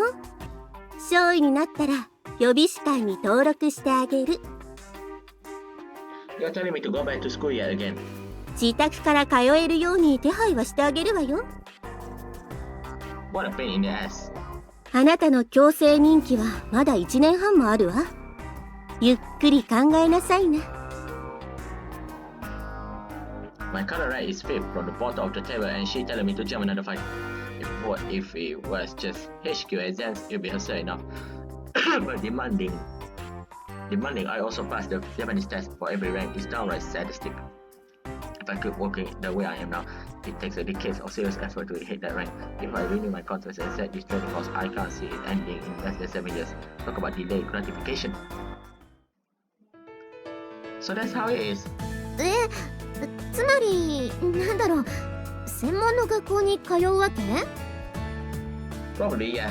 少尉になったら予備士官に登録してあげる。You're telling me to go back to school yet again? 自宅から通えるように手配はしてあげるわよ。What a pain in the ass. あなたの強制任期はまだ1年半もあるわ。ゆっくり考えなさいな。My color right is fifth from the bottom of the table and she telling me to jump another 5. What if it was just HQ exams, it'd be absurd enough. But demanding I also pass the Japanese test for every rank is downright sadistic. If I keep working the way I am now, it takes a decade of serious effort to hit that rank. If I renew my contract and set this training course, I can't see it ending in less than 7 years. Talk about delayed gratification. So that's how it is. つまり、なんだろう、専門の学校に通うわけ？ Probably, yeah.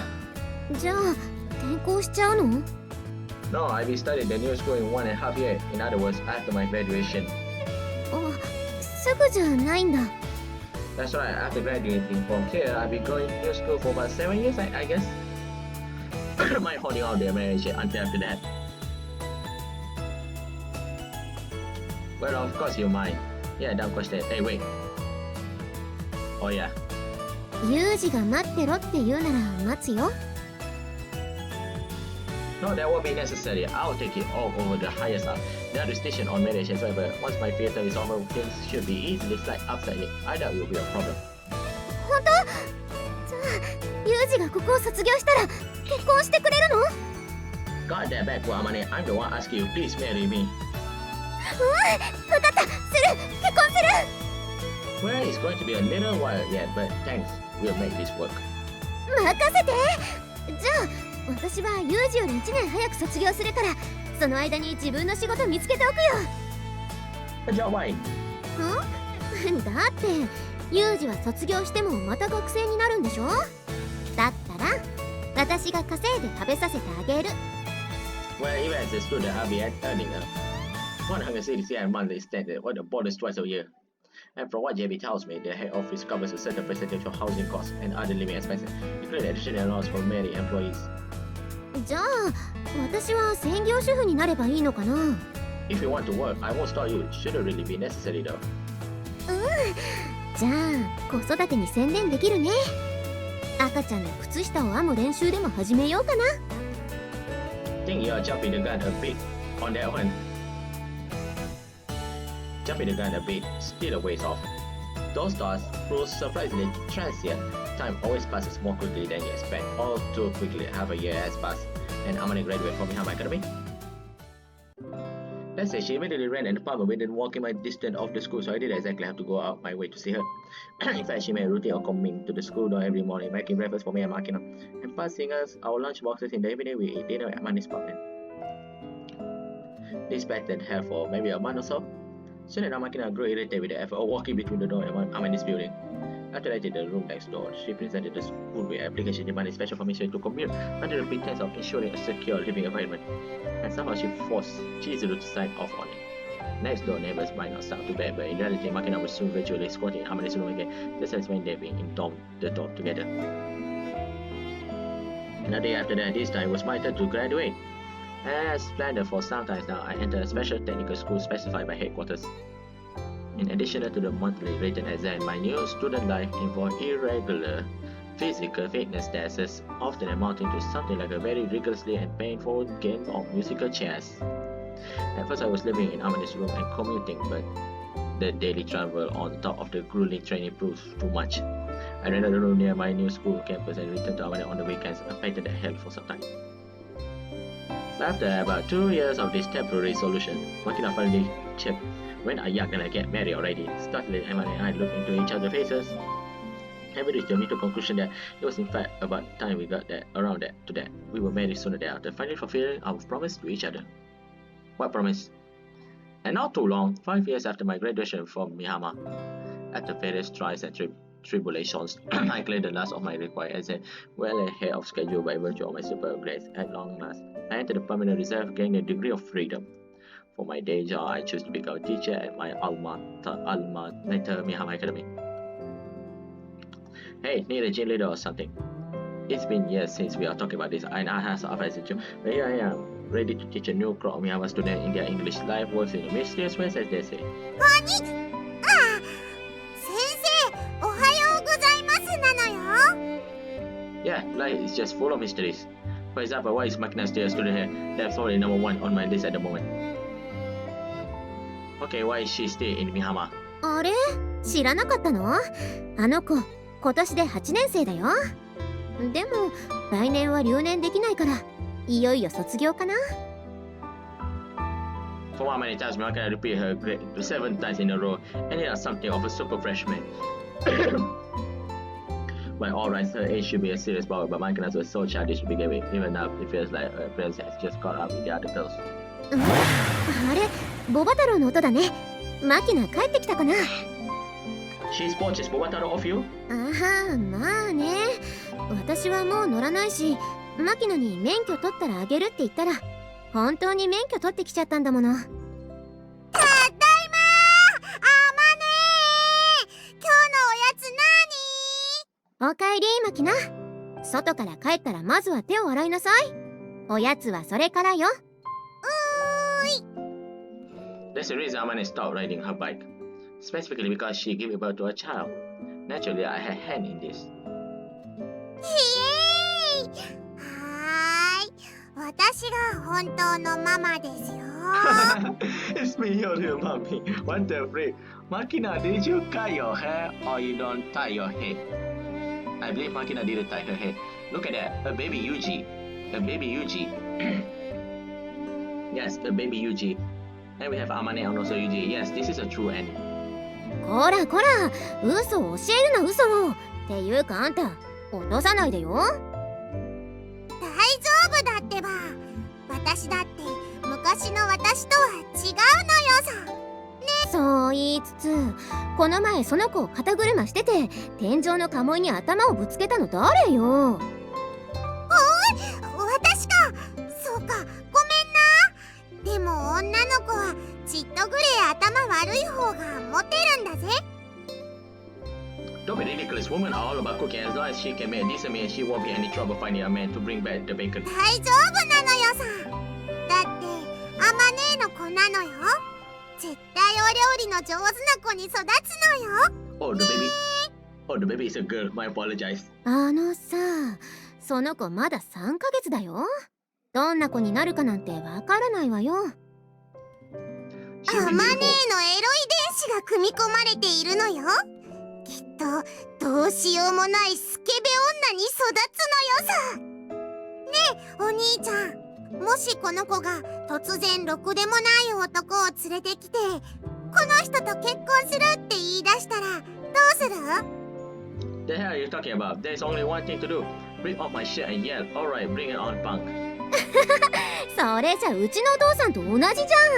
じゃあ、転校しちゃうの？ No, I'll be studying the new school in 1.5 years. In other words, after my graduation. あ、すぐじゃないんだ。That's right, after graduating from here, I'll be going to new school for about 7 years, I guess. Mind holding on their marriage until after that. Well, of course you mind. Yeah, dumb question. Hey, wait. Oh, yeah. ユージが待ってろって言うなら待つよ。No, that won't be necessary. I'll take it all over the highest up. The other station on marriage as well, but once my free time is over, things should be easily slide upside it. I doubt it will be a problem. 本当？じゃあ、ユージがここを卒業したら結婚してくれるの？ Got that back, Amane. I'm the one asking you, please marry me. わかった、する、結婚する。Well, it's going to be a little while yet, but thanks. We'll make this work. 任せて。じゃあ、私はユージより1年早く卒業するから、その間に自分の仕事見つけておくよ。じゃあ、why? だって、ユージは卒業してもまた学生になるんでしょ？だったら、私が稼いで食べさせてあげる。Well, even as a student, I'll be earning a 160 yen monthly standard, or the bonus twice a year. And from what JB tells me, the head office covers a certain percentage of housing costs and other living expenses, including additional allowance for married employees. じゃあ、私は専業主婦になればいいのかな？ If you want to work, I won't stop you. It shouldn't really be necessary though. じゃあ、子育てに専念できるね。赤ちゃんの靴下を編む練習でも始めようかな。Think you're jumping the gun a bit on that one. Jumping the gun a bit, still a ways off. Those thoughts prove surprisingly transient. Time always passes more quickly than you expect. All too quickly, half a year has passed, and Amane graduated from Mihama Academy. Let's say she immediately ran an apartment within walking my distance of the school, so I didn't exactly have to go out my way to see her. In fact, she made a routine of coming to the school door every morning, making breakfast for me and Makino, and passing us our lunch boxes in the evening. We eat dinner at Amane's apartment. This pattern held for maybe a month or so. Soon enough, Makino grew irritated with the effort of walking between the door and Amane's building. After I did the room next door, she presented the school with application demanding special permission to commute under the pretense of ensuring a secure living environment, and somehow she forced Chizuru to sign off on it. Next door neighbors might not sound too bad, but in reality, Makina was soon virtually squatting in Amane's room again, just as when they've been in the dorm together. Another day after that, this time was my turn to graduate. As planned for some time now, I entered a special technical school specified by headquarters. In addition to the monthly written exam, my new student life involved irregular physical fitness tests, often amounting to something like a very rigorously and painful game of musical chairs. At first I was living in Amane's room and commuting, but the daily travel on top of the grueling training proved too much. I rented a room near my new school campus and returned to Amane on the weekends, a pattern that held for some time. After about 2 years of this temporary solution, Makina finally checked, when are you gonna get married already? Startled, Amane and I looked into each other's faces, and we reached the mutual conclusion that it was in fact about time we got that around that to that. We were married sooner thereafter, finally fulfilling our promise to each other. What promise? And not too long, 5 years after my graduation from Mihama, after various trials and tribulations, I cleared the last of my required exams well ahead of schedule by virtue of my super grades. At long last, I entered the permanent reserve, gaining a degree of freedom. For my day job, I choose to become a teacher at my alma mater, Mihama Academy. Hey, need a gym leader or something? It's been years since we are talking about this, and I have advised you. But here I am, ready to teach a new crowd of Mihama students in their English life works in a mysterious ways, as they say. 先生、おはようございますなのよ。 Yeah, life is just full of mysteries. For example, why is Makina still a student here? That's only number one on my list at the moment. Okay, why is she still in Mihama? あれ、知らなかったの？あの子、今年で8年生だよ。でも、来年は留年できないから、いよいよ卒業かな。For how many times Makina repeat her grade 7 times in a row, and it is something of a super freshman. By all rights, her age should be a serious problem, but Makina was so childish to begin with. Even now, it feels like her friends has just caught up with the other girls. あれ、ボバ太郎の音だね。マキナ帰ってきたかな。 She's purchased Bobataro of you? あは、まあね。私はもう乗らないし、マキナに免許取ったらあげるって言ったら、本当に免許取ってきちゃったんだもの。ただいまー、あまねー。今日のおやつなに？おかえり、マキナ。外から帰ったらまずは手を洗いなさい。おやつはそれからよ。That's the reason Amane stopped riding her bike. Specifically because she gave birth to a child. Naturally, I had a hand in this. イエーイ。はーい。私が本当のママですよ。It's me, your real mommy. What the freak? Makina, did you cut your hair or you don't tie your hair? I believe Makina didn't tie her hair. Look at that, a baby Yuji. A baby Yuji. Yes, a baby Yuji. And we have Amane and also Yuji. Yes, this is a true end. こらこら、嘘を教えるな嘘を。っていうかあんた、落とさないでよ。大丈夫だってば。私だって昔の私とは違うのよさ。ね、そう言いつつ、この前その子を肩車してて、天井の鴨居に頭をぶつけたの誰よ。おい、私か。そうか、ごめんな。でも女の子はちっとぐれ頭悪い方がモテるんだぜ。 Don't be ridiculous. Women are all about cooking. As long as she can make a decent meal, she won't be any trouble finding a man to bring back the bacon. 大丈夫なのよさ。だってアマネーの子なのよ。絶対お料理の上手な子に育つのよ。Oh, the baby. Oh, the baby is a girl. My apologize. あのさ、その子まだ3ヶ月だよ。どんな子になるかなんてわからないわよ。アマネーのエロ遺伝子が組み込まれているのよ。きっとどうしようもないスケベ女に育つのよさ。ねえお兄ちゃん、もしこの子が突然ろくでもない男を連れてきて、この人と結婚するって言い出したらどうする？ The hell are you talking about? There's only one thing to do. Bring up my shit and yell. Alright, bring it on, punk. それじゃうちのお父さんと同じじ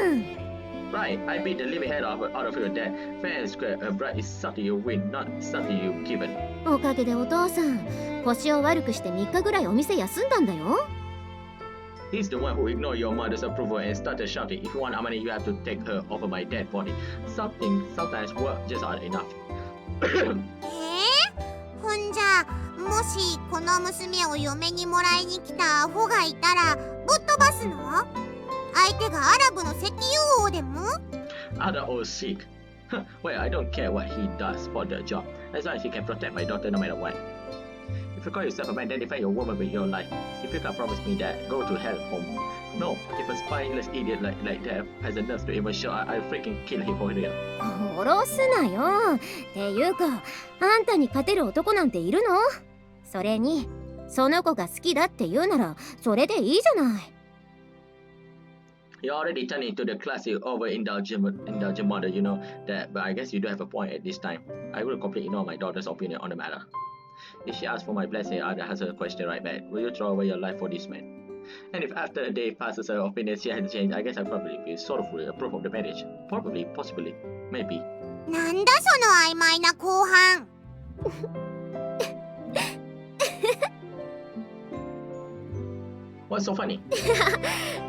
ゃん。Right, I beat the living head out of your dad. Fair and square, a bride is something you win, not something you given. おかげでお父さん、腰を悪くして3日ぐらいお店休んだんだよ。He's the one who ignored your mother's approval and started shouting, if you want Amane, you have to take her over my dead body. Sometimes work just aren't enough. ほんじゃ、もしこの娘を嫁にもらいに来たアホがいたらぶっ飛ばすの？相手がアラブの石油王でも？ Other old Sikh. Well, I don't care what he does for the job, as long as he can protect my daughter no matter what. If you call yourself a man, then defend your woman with your life. If you can promise me that, go to hell home. No, if a spineless idiot like that has the nerve to even show, I'll freaking kill him for real. 殺すなよ。っていうか、あんたに勝てる男なんているの？それに、その子が好きだって言うなら、それでいいじゃない。You're already turning into the classic overindulgent mother, you know that, but I guess you do have a point at this time. I will completely ignore my daughter's opinion on the matter. If she asks for my blessing, I'll answer the question right back. Will you throw away your life for this man? And if after a day passes her opinion she hasn't changed, I guess I probably feel sorrowfully approve of the marriage. Probably, possibly, maybe. なんだその曖昧な後半。What's so funny?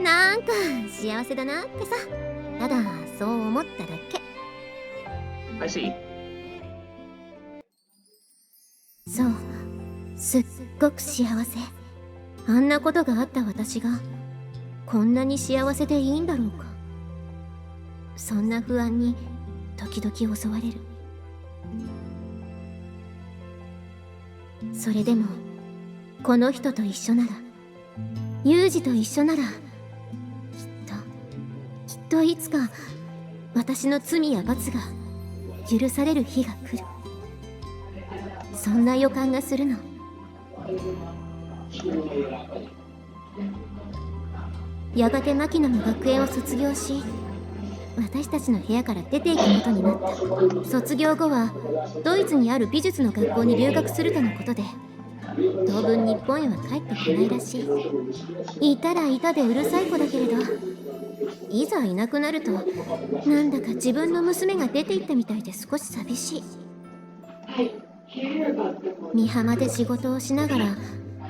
なんか幸せだなってさ。ただそう思っただけ。I see. そう、すっごく幸せ。あんなことがあった私がこんなに幸せでいいんだろうか。そんな不安に時々襲われる。それでもこの人と一緒なら、ユウジと一緒なら、きっといつか私の罪や罰が許される日が来る。そんな予感がするの。やがて牧野も学園を卒業し、私たちの部屋から出ていくことになった。卒業後はドイツにある美術の学校に留学するとのことで、当分日本へは帰ってこないらしい。いたらいたでうるさい子だけれど、いざいなくなるとなんだか自分の娘が出て行ったみたいで少し寂しい。美浜で仕事をしながら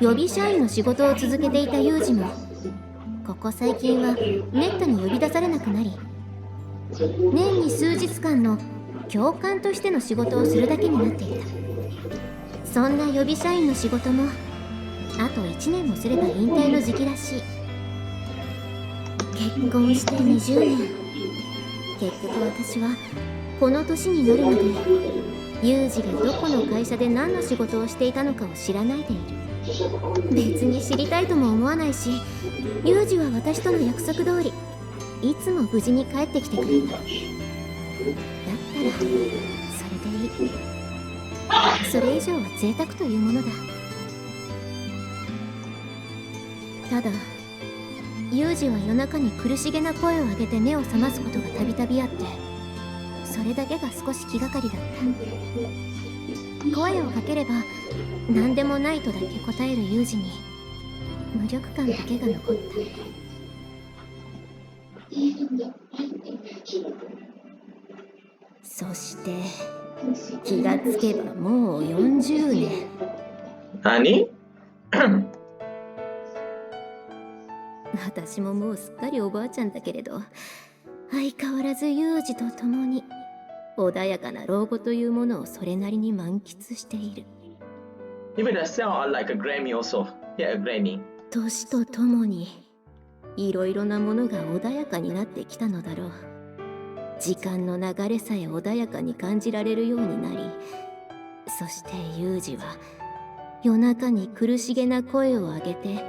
予備社員の仕事を続けていたユウジも、ここ最近はめったに呼び出されなくなり、年に数日間の教官としての仕事をするだけになっていた。そんな予備社員の仕事もあと1年もすれば引退の時期らしい。結婚して20年。結局私はこの年になるまでユウジがどこの会社で何の仕事をしていたのかを知らないでいる。別に知りたいとも思わないし、ユウジは私との約束通りいつも無事に帰ってきてくれた。だったらそれでいい。それ以上は贅沢というものだ。ただユウジは夜中に苦しげな声を上げて目を覚ますことがたびたびあって、それだけが少し気がかりだった。声をかければ何でもないとだけ答えるユウジに無力感だけが残った。そして気がつけばもう40年。何？私ももうすっかりおばあちゃんだけれど、相変わらずユウジと共に穏やかな老後というものをそれなりに満喫している。 Even the sound are like a Grammy also. Yeah, a Granny. 年とともにいろいろなものが穏やかになってきたのだろう。時間の流れさえ穏やかに感じられるようになり、そしてユウジは夜中に苦しげな声を上げて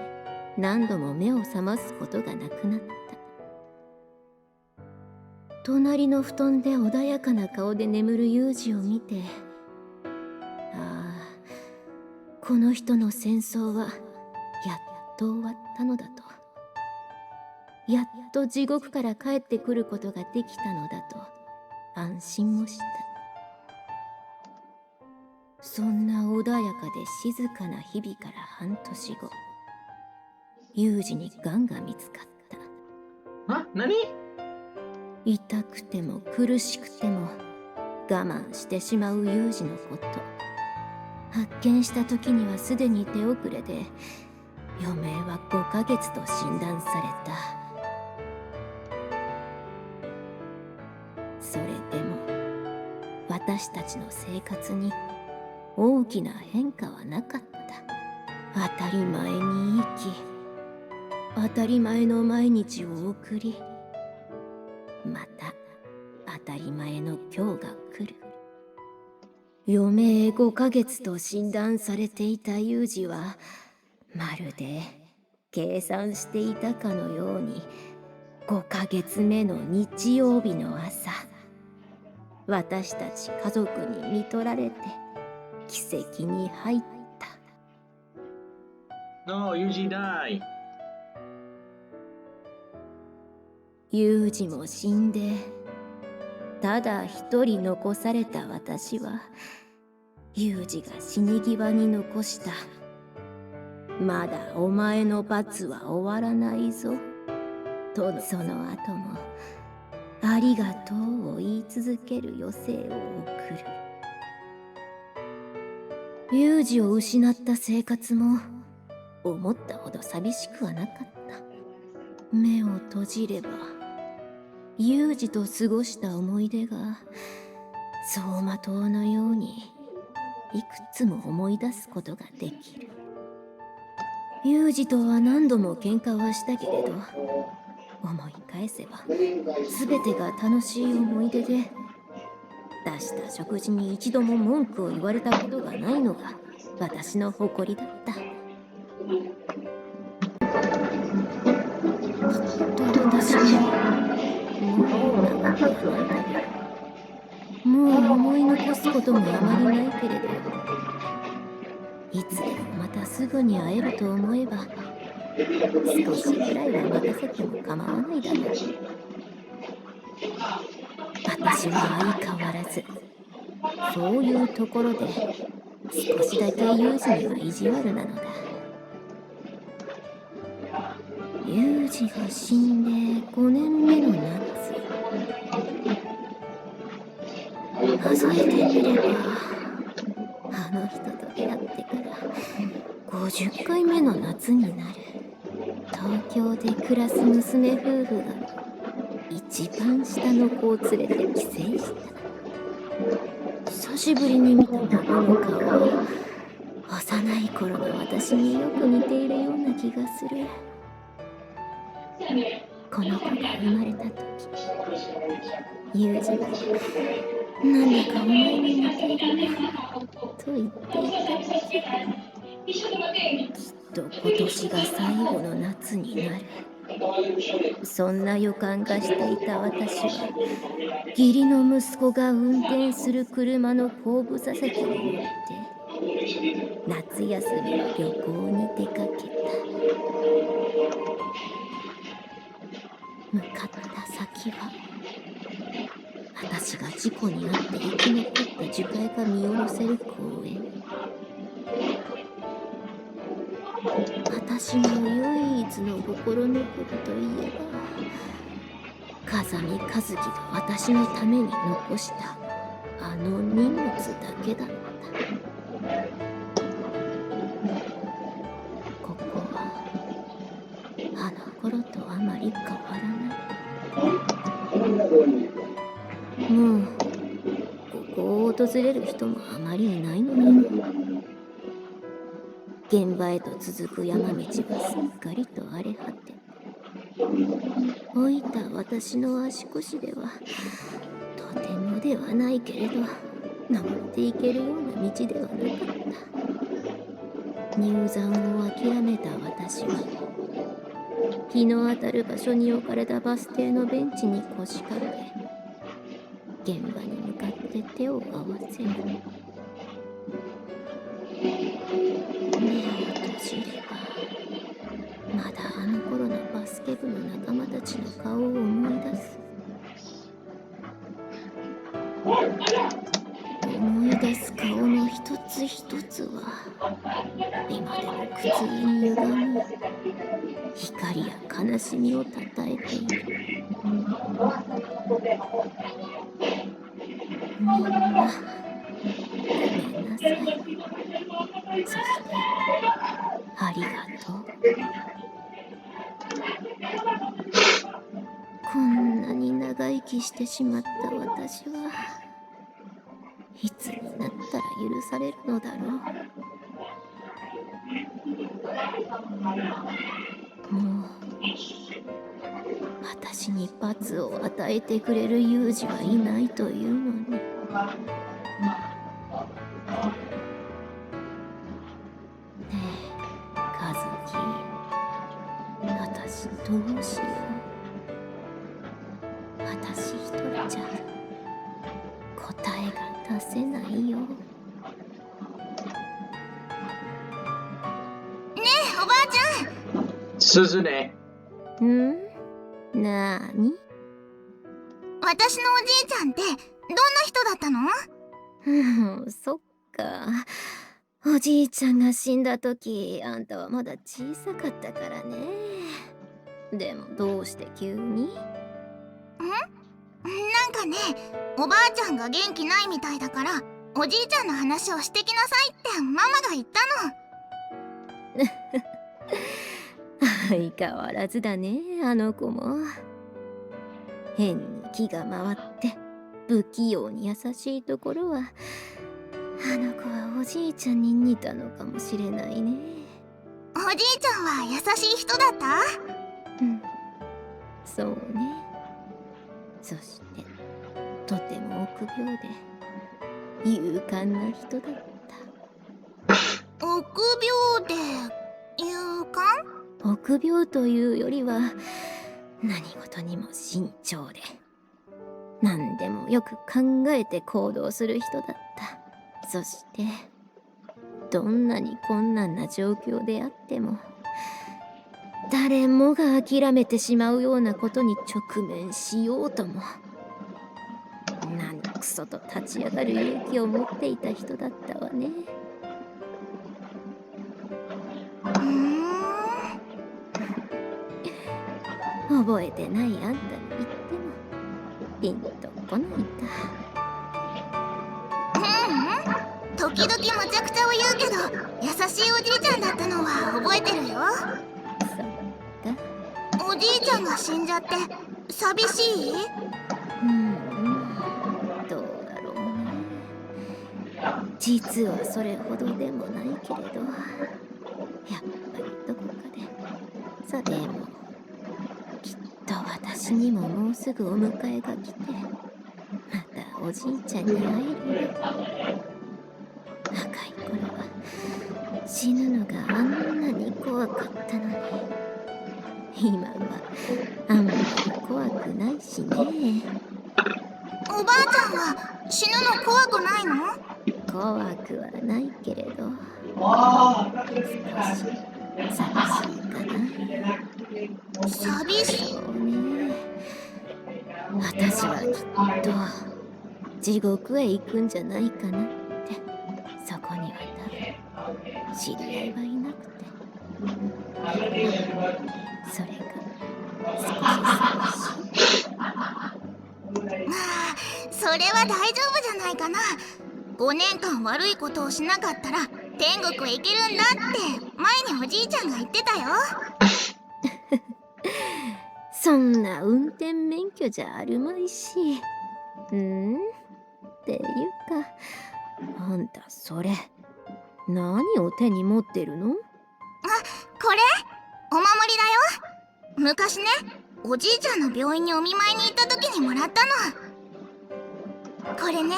何度も目を覚ますことがなくなった。隣の布団で穏やかな顔で眠るユウジを見て、ああ、この人の戦争はやっと終わったのだと。やっと地獄から帰ってくることができたのだと安心もした。そんな穏やかで静かな日々から半年後、ユウジにがんが見つかった。あ、何？痛くても苦しくても我慢してしまうユウジのこと。発見した時にはすでに手遅れで、余命は5ヶ月と診断された。それでも私たちの生活に大きな変化はなかった。当たり前に生き、当たり前の毎日を送り、また当たり前の今日が来る。余命5ヶ月と診断されていたユウジはまるで計算していたかのように、5ヶ月目の日曜日の朝、私たち家族に見取られて奇跡に入った。 No, Yuji die. ユウジも死んで、ただ一人残された私は、ユウジが死に際に残したまだお前の罰は終わらないぞ。とその後もありがとうを言い続ける余生を送る。ユージを失った生活も思ったほど寂しくはなかった。目を閉じればユージと過ごした思い出が走馬灯のようにいくつも思い出すことができる。ユージとは何度も喧嘩はしたけれど、思い返せば全てが楽しい思い出で、出した食事に一度も文句を言われたことがないのが私の誇りだった。きっと私ももう長くはないだろう。もう思い残すこともあまりないけれど、いつでもまたすぐに会えると思えば少しくらいは任せても構わないだろう。私は相変わらずそういうところで少しだけユージには意地悪なのだ。ユージが死んで5年目の夏、数えてみればあの人と出会ってから50回目の夏になる。東京で暮らす娘夫婦が一番下の子を連れて帰省した。久しぶりに見た孫の顔は幼い頃の私によく似ているような気がする。この子が生まれた時、ユージはなんだかお前に似ていると言っていた。きっと今年が最後の夏になる。そんな予感がしていた私は、義理の息子が運転する車の後部座席に乗って夏休みの旅行に出かけた。向かった先は、私が事故に遭って生き残った樹海が見下ろせる公園。私の唯一の心残りといえば、風見和樹が私のために残したあの荷物だけだった。ここはあの頃とあまり変わらない。もうここを訪れる人もあまりいないのだろう。現場へと続く山道はすっかりと荒れ果て、老いた私の足腰ではとてもではないけれど登っていけるような道ではなかった。入山を諦めた私は日の当たる場所に置かれたバス停のベンチに腰掛け、現場に向かって手を合わせる。目を閉じればまだあの頃のバスケ部の仲間たちの顔を思い出す。思い出す顔の一つ一つは今でも苦痛に歪み、光や悲しみをたたえている。みんなごめんなさい。そしてありがとう。こんなに長生きしてしまった私はいつになったら許されるのだろう。もう私に罰を与えてくれるユージはいないというのに。私どうしよう。私一人じゃ答えが出せないよ。ねえおばあちゃん、鈴ね。なーに？私のおじいちゃんってどんな人だったの？そっか。おじいちゃんが死んだ時、あんたはまだ小さかったからね。でもどうして急に？なんかね、おばあちゃんが元気ないみたいだから、おじいちゃんの話をしてきなさいってママが言ったの。相変わらずだね、あの子も。変に気が回って不器用に優しいところは、あの子はおじいちゃんに似たのかもしれないね。おじいちゃんは優しい人だった？うん、そうね。そしてとても臆病で勇敢な人だった。臆病で勇敢？臆病というよりは何事にも慎重で何でもよく考えて行動する人だった。そしてどんなに困難な状況であっても誰もが諦めてしまうようなことに直面しようとも何クソと立ち上がる勇気を持っていた人だったわね。覚えてないあんたに言ってもピンとこないか。時々むちゃくちゃを言うけど優しいおじいちゃんだったのは覚えてるよ。そっか。おじいちゃんが死んじゃって寂しい？どうだろうね。実はそれほどでもないけれど、やっぱりどこかで。さでもきっと私にももうすぐお迎えが来てまたおじいちゃんに会えるよ。若い頃は死ぬのがあんなに怖かったのに今はあんまり怖くないしね。おばあちゃんは死ぬの怖くないの？怖くはないけれど少し寂しいかな。寂しい？そうね。私はきっと地獄へ行くんじゃないかなって。そこには多分知り合いはいなくてそれが少し寂しい。まあそれは大丈夫じゃないかな。5年間悪いことをしなかったら天国へ行けるんだって前におじいちゃんが言ってたよ。そんな運転免許じゃあるまいし。っていうかあんたそれ何を手に持ってるの？これお守りだよ。昔ね、おじいちゃんの病院にお見舞いに行った時にもらったの。これね、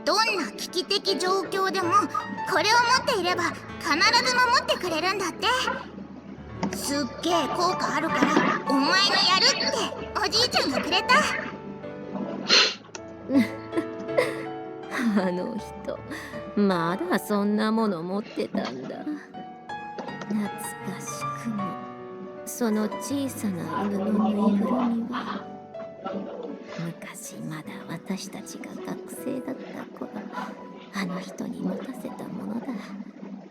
どんな危機的状況でもこれを持っていれば必ず守ってくれるんだって。すっげえ効果あるからお前のやるっておじいちゃんがくれた。あの人まだそんなもの持ってたんだ。懐かしくもその小さな犬のぬいぐるみは昔まだ私たちが学生だった頃あの人に持たせたものだ。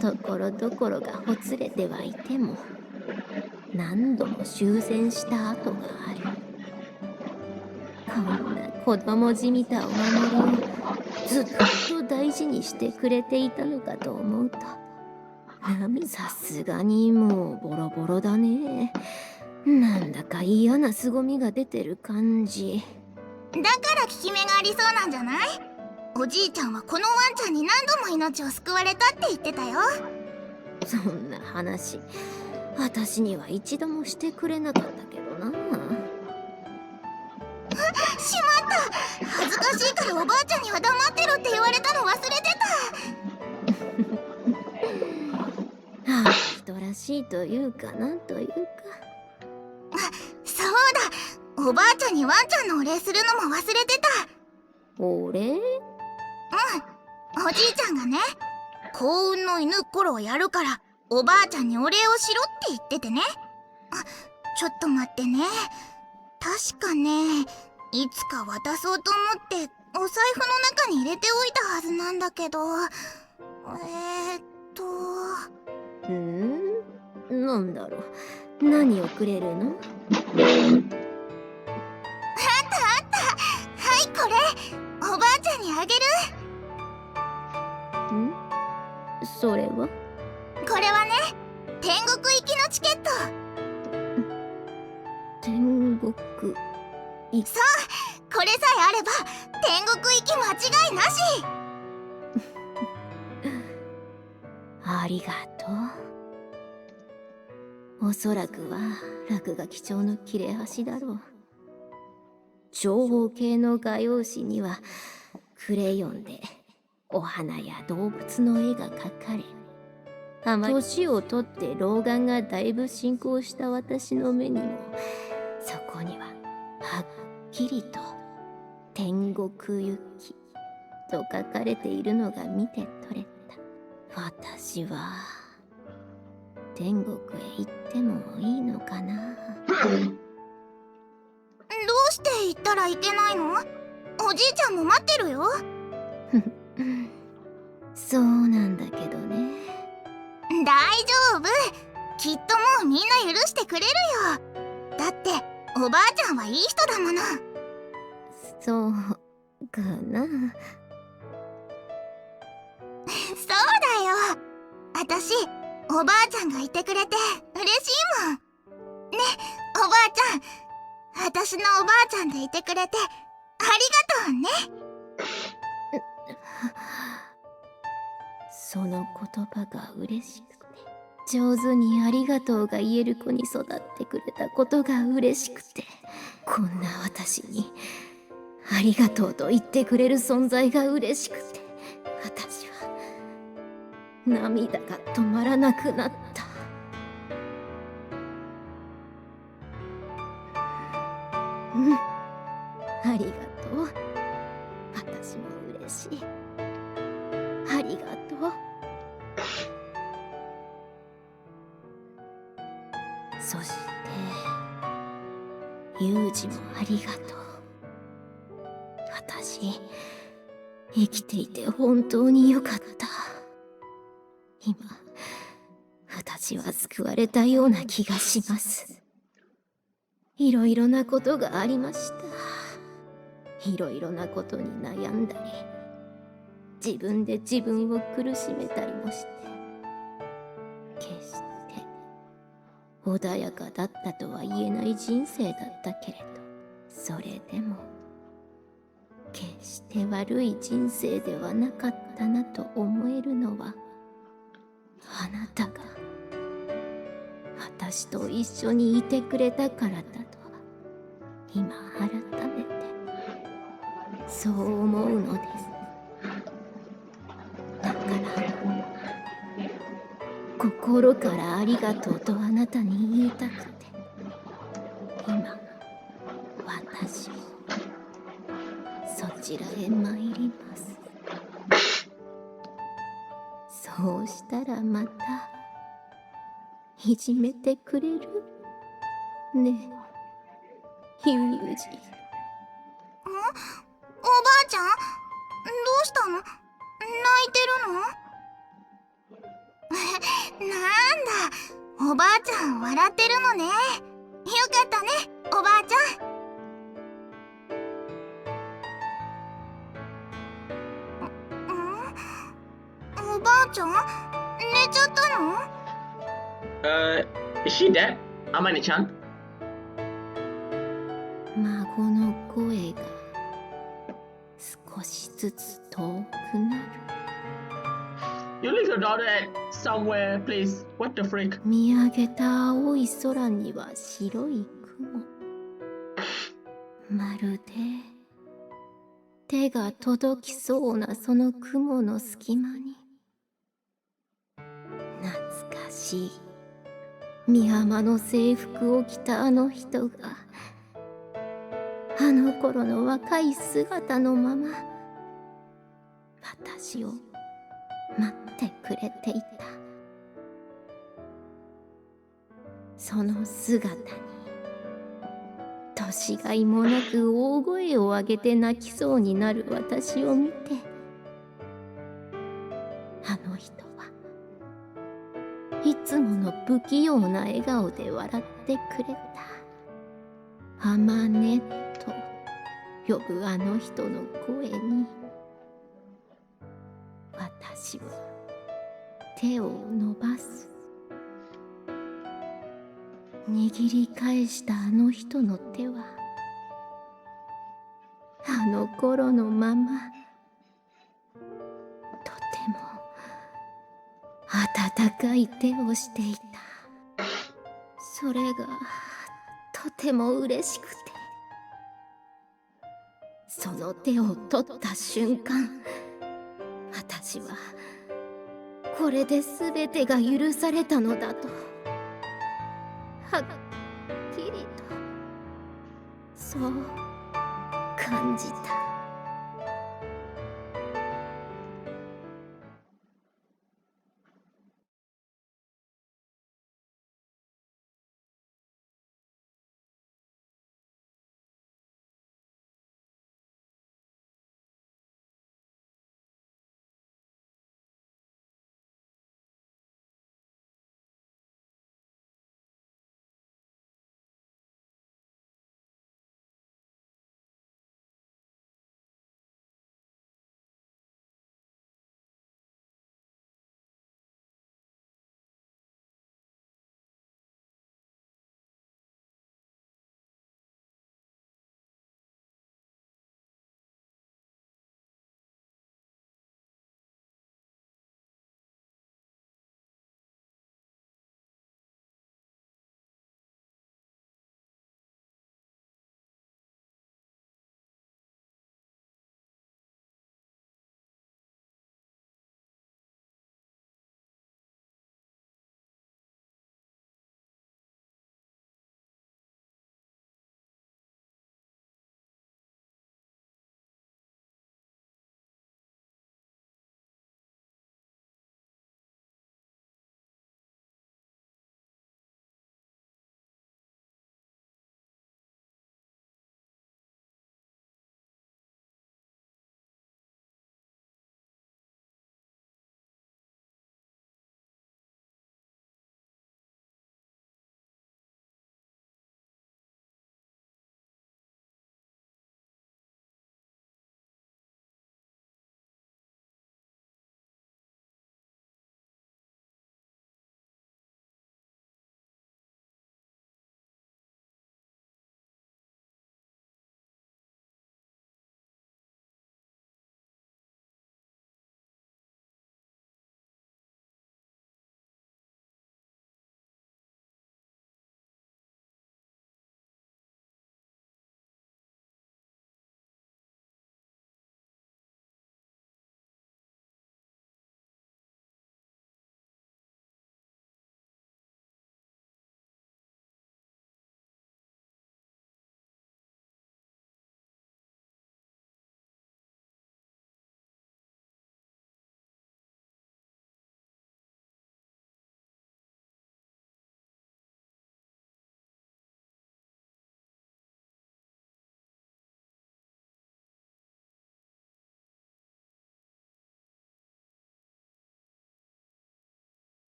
ところどころがほつれてはいても何度も修繕した跡がある。こんな子供じみたお守りをずっと大事にしてくれていたのかと思うとさすがにもうボロボロだね。なんだか嫌な凄みが出てる感じ。だから効き目がありそうなんじゃない？おじいちゃんはこのワンちゃんに何度も命を救われたって言ってたよ。そんな話私には一度もしてくれなかったけどな。しまった。恥ずかしいからおばあちゃんには黙ってろって言われたの忘れてた。ああ、人らしいというかなんというか。そうだ、おばあちゃんにワンちゃんのお礼するのも忘れてた。お礼？おじいちゃんがね、幸運の犬っころをやるからおばあちゃんにお礼をしろって言っててね。ちょっと待ってね。確かね、いつか渡そうと思ってお財布の中に入れておいたはずなんだけど、なんだろう。何をくれるの？はいこれおばあちゃんにあげる。それは？これはね、天国行きのチケット。天国行き？そう、これさえあれば天国行き間違いなし。ありがとう。おそらくは落書き帳の切れ端だろう。長方形の画用紙にはクレヨンでお花や動物の絵が描かれ、年をとって老眼がだいぶ進行した私の目にもそこにははっきりと「天国行き」と書かれているのが見て取れた。私は天国へ行ってもいいのかな？どうして行ったらいけないの？おじいちゃんも待ってるよ。そうなんだけどね。大丈夫、きっともうみんな許してくれるよ。だっておばあちゃんはいい人だもの。そうかな。そうだよ、あたしおばあちゃんがいてくれて嬉しいもんね。おばあちゃん、あたしのおばあちゃんでいてくれてありがとうね。その言葉が嬉しくて、上手にありがとうが言える子に育ってくれたことが嬉しくて、こんな私にありがとうと言ってくれる存在が嬉しくて、私は涙が止まらなくなった。ありがとう。私も嬉しい。ありがとう。そしてユージもありがとう。私生きていて本当によかった。今私は救われたような気がします。いろいろなことがありました。いろいろなことに悩んだり、自分で自分を苦しめたりもして、決して穏やかだったとは言えない人生だったけれど、それでも決して悪い人生ではなかったなと思えるのは、あなたが私と一緒にいてくれたからだと今改めてそう思うのです。だから心からありがとうとあなたに言いたくて、今私もそちらへ参ります。そうしたらまたいじめてくれるねえ、ゆうゆうじ。おばあちゃん、どうしたの？泣いてるの？なんだ、おばあちゃん笑ってるのね。よかったね、おばあちゃん。おばあちゃん、寝ちゃったの？ Is she dead? Amane-chan? 孫の声が少しずつ遠くなる。 You leave your daughter at somewhere, please. What the freak? 見上げた青い空には白い雲。まるで手が届きそうなその雲の隙間に、懐かしい美浜の制服を着たあの人が、あの頃の若い姿のまま私を待ってくれていた。その姿に年がいもなく大声を上げて泣きそうになる私を見て、あの人は不器用な笑顔で笑ってくれた。あまねと呼ぶあの人の声に私は手を伸ばす。握り返したあの人の手はあの頃のままとても温かい手をしていた。それがとても嬉しくて、その手を取った瞬間、私はこれで全てが許されたのだとはっきりとそう感じた。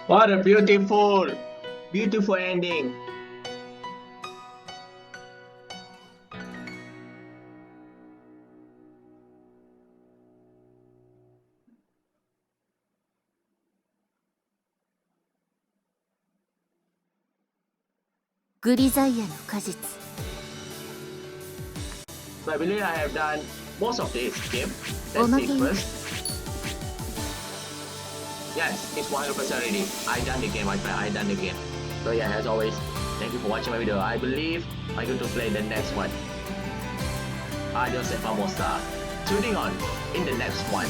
What a beautiful, beautiful ending. Grisaiaの果実 So I believe I have done most of this game. Let's Omake. see first. Yes, it's 100% ready. I done the game, my friend. I done the game. So yeah, as always, thank you for watching my video. I believe I'm going to play the next one. Adios and famosa. Tuning on in the next one.